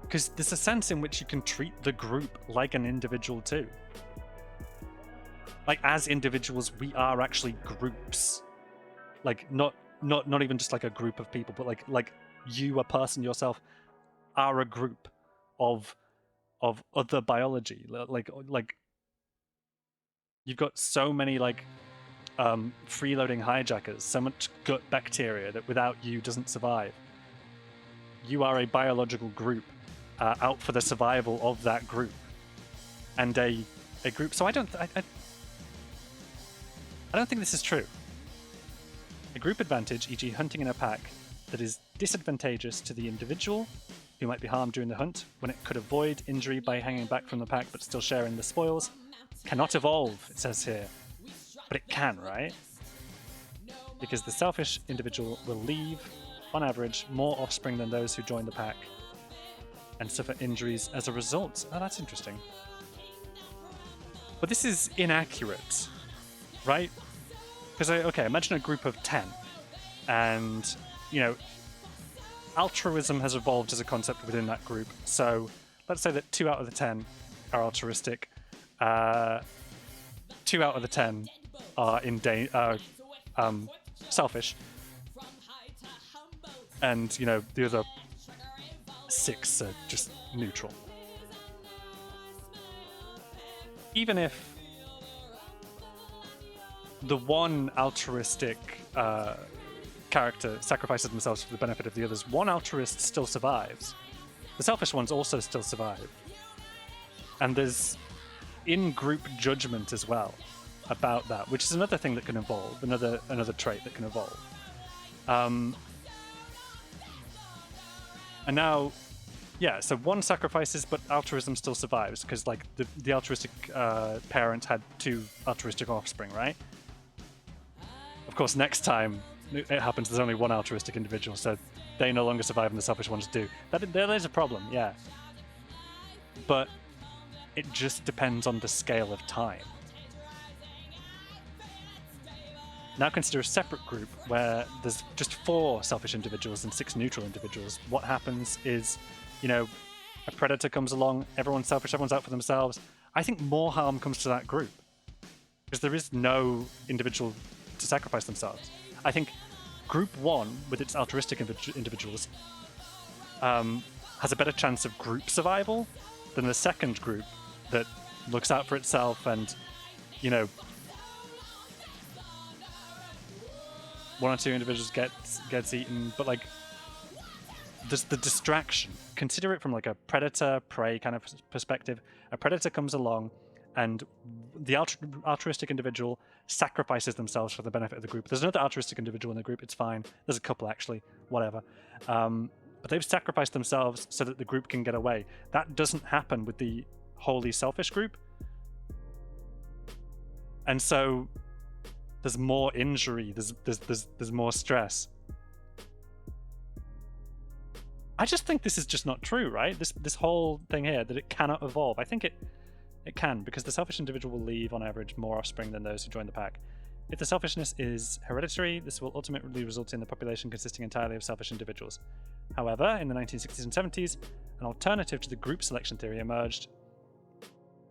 Because there's a sense in which you can treat the group like an individual too. Like, as individuals, we are actually groups. Like, not even just like a group of people, but like you, a person yourself, are a group of other biology. Like you've got so many freeloading hijackers, so much gut bacteria that without you doesn't survive. You are a biological group out for the survival of that group, and a group. So I don't think this is true. A group advantage, e.g. hunting in a pack, that is disadvantageous to the individual, who might be harmed during the hunt, when it could avoid injury by hanging back from the pack but still sharing the spoils, cannot evolve, it says here. But it can, right? Because the selfish individual will leave, on average, more offspring than those who join the pack, and suffer injuries as a result. Oh, that's interesting. But this is inaccurate, right? Because, imagine a group of 10, and, altruism has evolved as a concept within that group. So let's say that 2 out of the 10 are altruistic, 2 out of the 10 are selfish, and, the other 6 are just neutral. Even if the one altruistic character sacrifices themselves for the benefit of the others, one altruist still survives. The selfish ones also still survive. And there's in-group judgment as well about that, which is another thing that can evolve, another trait that can evolve. And now, so one sacrifices, but altruism still survives, because the altruistic parent had 2 altruistic offspring, right? Of course, next time it happens, there's only one altruistic individual, so they no longer survive and the selfish ones do. There's a problem, yeah. But it just depends on the scale of time. Now consider a separate group where there's just 4 selfish individuals and 6 neutral individuals. What happens is, a predator comes along, everyone's selfish, everyone's out for themselves. I think more harm comes to that group, because there is no individual to sacrifice themselves. I think group 1, with its altruistic individuals, has a better chance of group survival than the second group that looks out for itself and, 1 or 2 individuals gets eaten, but there's the distraction. Consider it from a predator-prey kind of perspective. A predator comes along, and the altruistic individual sacrifices themselves for the benefit of the group. There's another altruistic individual in the group, it's fine. There's a couple, actually, whatever. But they've sacrificed themselves so that the group can get away. That doesn't happen with the wholly selfish group. And so there's more injury, there's more stress. I just think this is just not true, right? This whole thing here, that it cannot evolve. I think it can, because the selfish individual will leave, on average, more offspring than those who join the pack. If the selfishness is hereditary, this will ultimately result in the population consisting entirely of selfish individuals. However, in the 1960s and 70s, an alternative to the group selection theory emerged,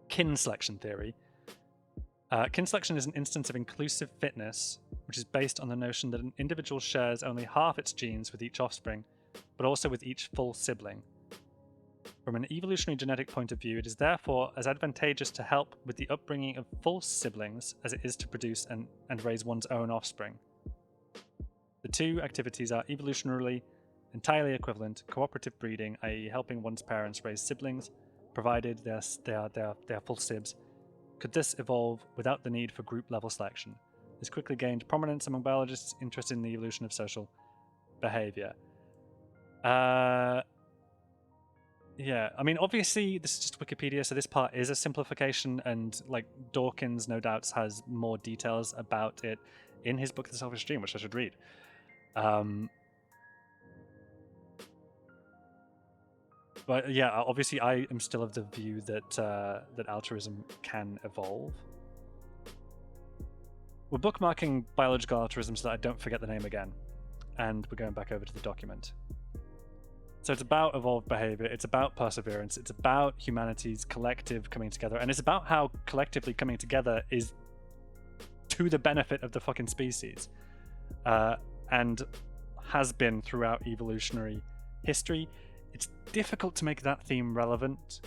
kin selection theory. Kin selection is an instance of inclusive fitness, which is based on the notion that an individual shares only half its genes with each offspring, but also with each full sibling. From an evolutionary genetic point of view, it is therefore as advantageous to help with the upbringing of full siblings as it is to produce and raise one's own offspring. The two activities are evolutionarily entirely equivalent: cooperative breeding, i.e. helping one's parents raise siblings, provided they are full sibs. Could this evolve without the need for group-level selection? This quickly gained prominence among biologists interested in the evolution of social behavior. Yeah, I mean, obviously, this is just Wikipedia, so this part is a simplification, and, like, Dawkins, no doubts, has more details about it in his book, The Selfish Gene, which I should read. But yeah, obviously, I am still of the view that that altruism can evolve. We're bookmarking biological altruism so that I don't forget the name again, and we're going back over to the document. So it's about evolved behavior, it's about perseverance, it's about humanity's collective coming together, and it's about how collectively coming together is to the benefit of the fucking species, and has been throughout evolutionary history. It's difficult to make that theme relevant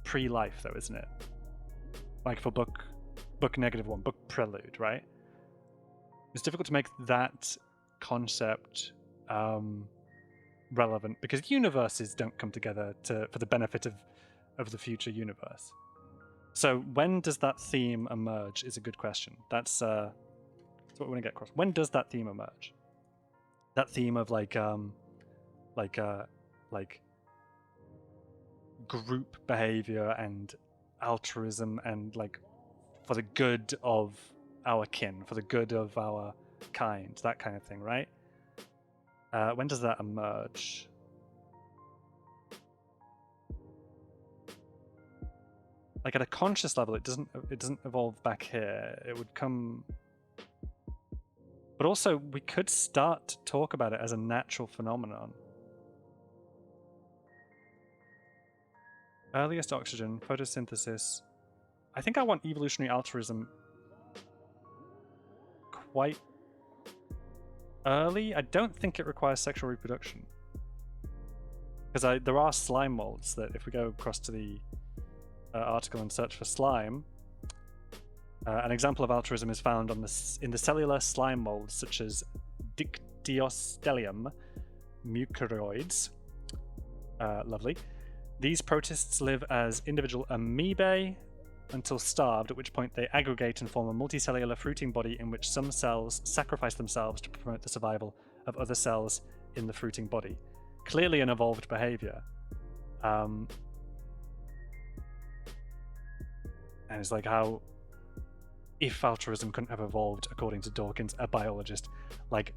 pre-life, though, isn't it? Like for book -1, book Prelude, right? It's difficult to make that concept relevant because universes don't come together for the benefit of the future universe. So when does that theme emerge is a good question. That's what we want to get across. When does that theme emerge? That theme of like group behavior and altruism and like for the good of our kin, for the good of our kind, that kind of thing, right? When does that emerge? Like at a conscious level, it doesn't evolve back here. It would come, but also we could start to talk about it as a natural phenomenon. Earliest oxygen, photosynthesis. I think I want evolutionary altruism quite early. I don't think it requires sexual reproduction. Because there are slime molds that, if we go across to the article and search for slime, an example of altruism is found in the cellular slime molds such as Dictyostelium mucoroides. Lovely. These protists live as individual amoebae until starved, at which point they aggregate and form a multicellular fruiting body in which some cells sacrifice themselves to promote the survival of other cells in the fruiting body. Clearly an evolved behavior. And it's like how, if altruism couldn't have evolved according to Dawkins, a biologist, like,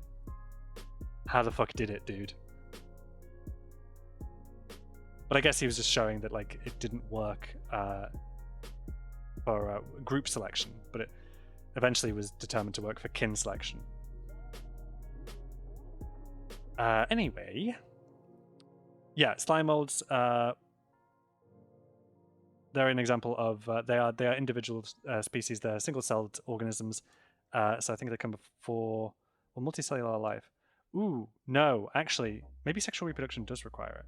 how the fuck did it, dude? But I guess he was just showing that like it didn't work for group selection, but it eventually was determined to work for kin selection. Anyway, yeah, slime molds. They're an example of they are individual species. They're single-celled organisms. So I think they come before multicellular life. Ooh, no, actually, maybe sexual reproduction does require it.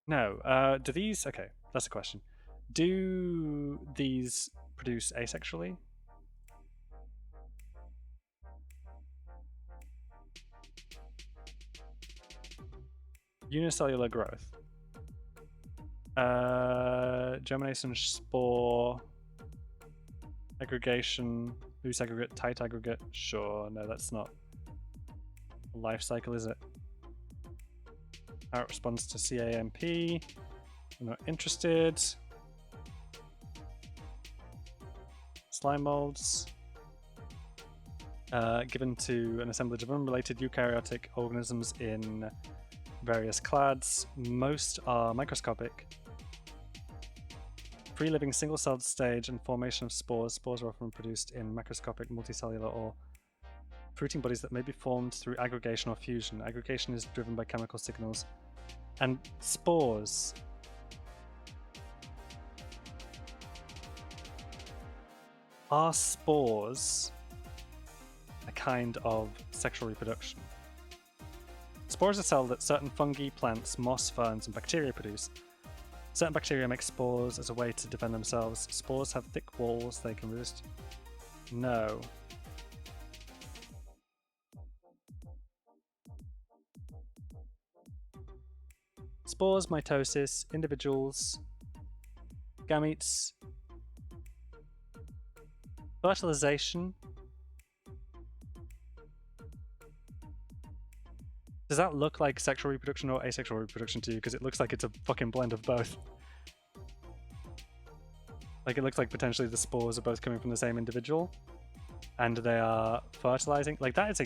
No, do these... Okay, that's a question. Do these produce asexually? Unicellular growth. Germination, spore, aggregation, loose aggregate, tight aggregate. Sure, no, that's not a life cycle, is it? How it responds to CAMP. I'm not interested. Slime molds. Given to an assemblage of unrelated eukaryotic organisms in various clades. Most are microscopic. pre-living single-celled stage and formation of spores. Spores are often produced in macroscopic multicellular or fruiting bodies that may be formed through aggregation or fusion. Aggregation is driven by chemical signals. And spores. Are spores a kind of sexual reproduction? Spore is a cell that certain fungi, plants, moss, ferns, and bacteria produce. Certain bacteria make spores as a way to defend themselves. Spores have thick walls they can resist. No. Spores, mitosis, individuals, gametes, fertilization. Does that look like sexual reproduction or asexual reproduction to you? Because it looks like it's a fucking blend of both. Like it looks like potentially the spores are both coming from the same individual, and they are fertilizing. Like that is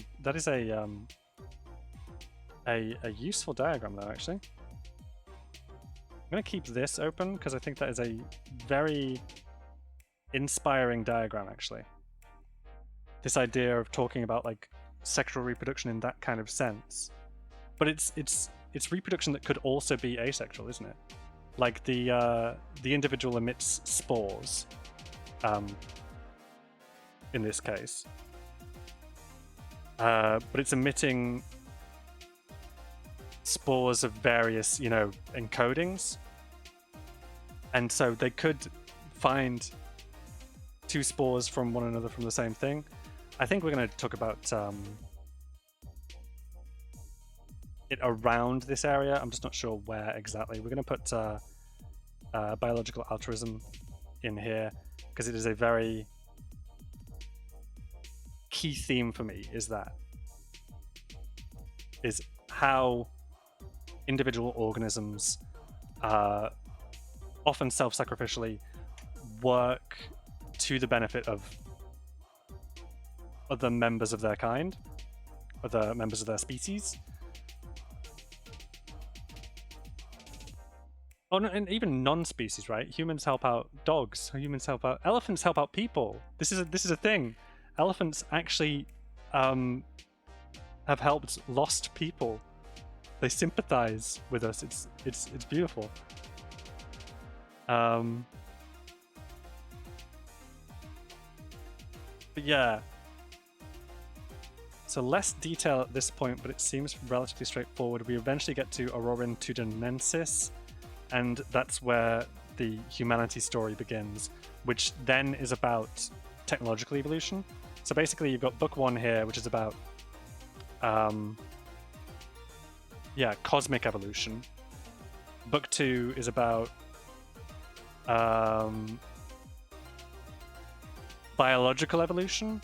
a useful diagram though, actually. I'm gonna keep this open because I think that is a very inspiring diagram, actually. This idea of talking about like sexual reproduction in that kind of sense, but it's reproduction that could also be asexual, isn't it? Like the individual emits spores, in this case, but it's emitting spores of various, encodings, and so they could find two spores from one another from the same thing. I think we're going to talk about it around this area. I'm just not sure where exactly. We're going to put biological altruism in here because it is a very key theme for me, is how individual organisms often self-sacrificially work to the benefit of other members of their kind, other members of their species. Oh, no, and even non-species, right? Humans help out dogs. Humans help out elephants. Help out people. This is a thing. Elephants actually have helped lost people. They sympathize with us. It's beautiful. But yeah. So less detail at this point, but it seems relatively straightforward. We eventually get to Aurorin Tudonensis, and that's where the humanity story begins, which then is about technological evolution. So basically you've got book one here, which is about cosmic evolution. Book two is about biological evolution.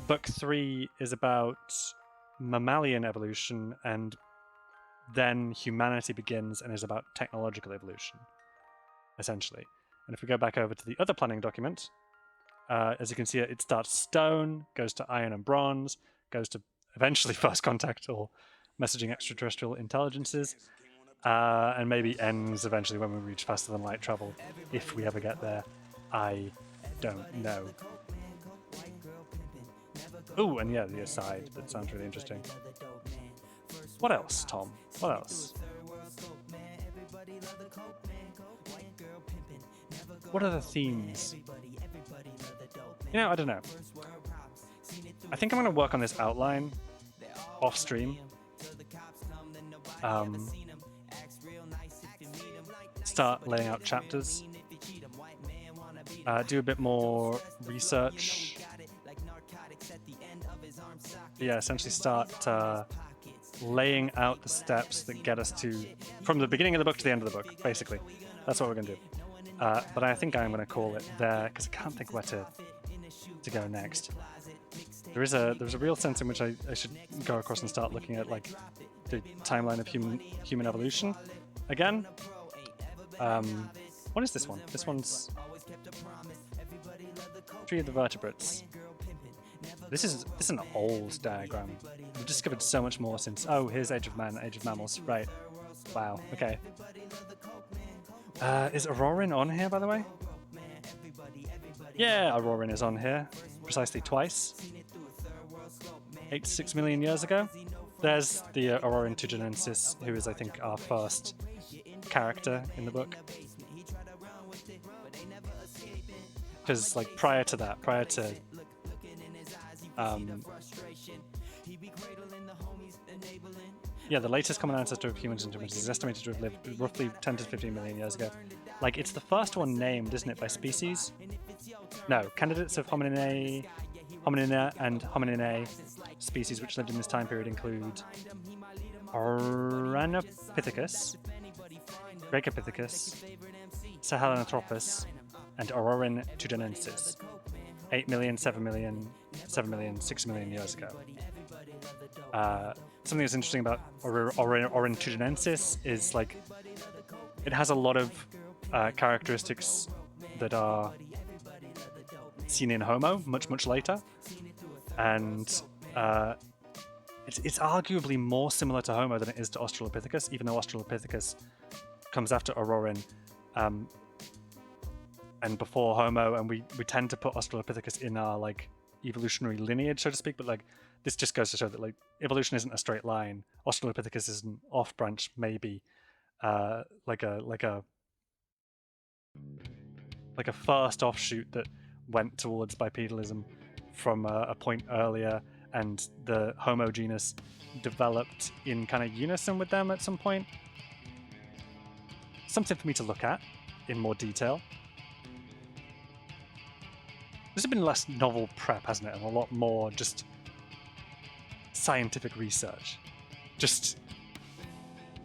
Book three is about mammalian evolution, and then humanity begins and is about technological evolution, essentially. And if we go back over to the other planning document, as you can see, it starts stone, goes to iron and bronze, goes to eventually first contact or messaging extraterrestrial intelligences, and maybe ends eventually when we reach faster than light travel, if we ever get there. I don't know. Ooh, and yeah, the aside, that sounds really interesting. What else, Tom? What else? What are the themes? I don't know. I think I'm going to work on this outline off stream. Start laying out chapters. Do a bit more research. Yeah, essentially start laying out the steps that get us from the beginning of the book to the end of the book, basically. That's what we're going to do. But I think I'm going to call it there, because I can't think where to go next. There's a real sense in which I should go across and start looking at like the timeline of human evolution again. What is this one? This one's Tree of the Vertebrates. This is an old diagram. We've discovered so much more since. Oh, here's Age of Man, Age of Mammals. Right. Wow. Okay. Is Aurorin on here, by the way? Yeah, Aurorin is on here. Precisely twice. 8 to 6 million years ago. There's the Aurorin Tugenensis, who is, I think, our first character in the book. Because, like, prior to that, prior to yeah, the latest common ancestor of humans and chimpanzees is estimated to have lived roughly 10 to 15 million years ago. Like, it's the first one named, isn't it, by species? No, candidates of Hominina and Homininae species which lived in this time period include Auranopithecus, Dracopithecus, Sahelanthropus, and Aurorin tugenensis. 8 million, 7 million, 7 million, 6 million years ago. Something that's interesting about Aurorin tugenensis is, like, it has a lot of characteristics that are seen in Homo much later, and it's arguably more similar to Homo than it is to Australopithecus, even though Australopithecus comes after Aurorin and before Homo, and we tend to put Australopithecus in our, like, evolutionary lineage, so to speak, but, like, this just goes to show that, like, evolution isn't a straight line. Australopithecus is an off branch, maybe, like a first offshoot that went towards bipedalism from a point earlier, and the Homo genus developed in kind of unison with them at some point. Something for me to look at in more detail. This has been less novel prep, hasn't it? And a lot more just scientific research.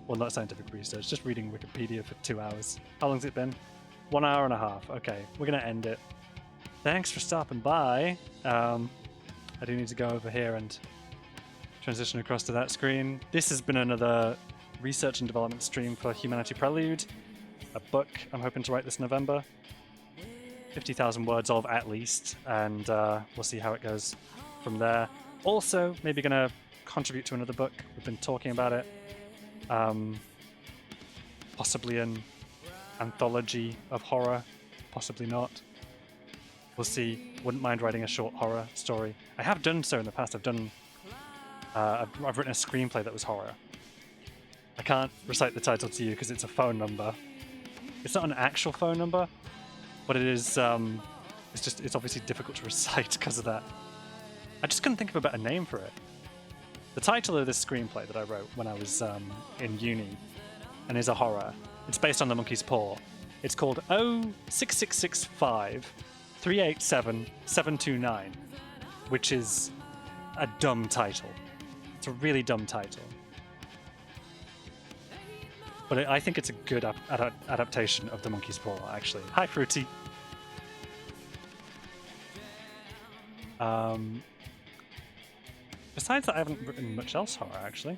Well, not scientific research, just reading Wikipedia for 2 hours. How long's it been? 1 hour and a half. Okay, we're going to end it. Thanks for stopping by. I do need to go over here and transition across to that screen. This has been another research and development stream for Humanity Prelude, a book I'm hoping to write this November. 50,000 words of, at least, and we'll see how it goes from there. Also, maybe going to contribute to another book. We've been talking about it. Possibly an anthology of horror, possibly not. We'll see. Wouldn't mind writing a short horror story. I have done so in the past. I've written a screenplay that was horror. I can't recite the title to you because it's a phone number. It's not an actual phone number, but it is. It's obviously difficult to recite because of that. I just couldn't think of a better name for it. The title of this screenplay that I wrote when I was in uni, and is a horror. It's based on The Monkey's Paw. It's called 06665 387 729, which is a dumb title. It's a really dumb title. But I think it's a good adaptation of The Monkey's Paw, actually. Hi, Fruity. Besides that, I haven't written much else horror, actually.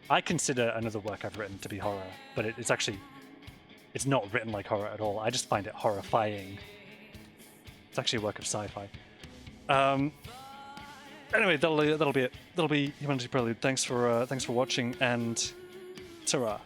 I consider another work I've written to be horror, but it's not written like horror at all. I just find it horrifying. It's actually a work of sci-fi. Anyway, that'll be it. That'll be Humanity Prelude. Thanks for watching, and ta-ra.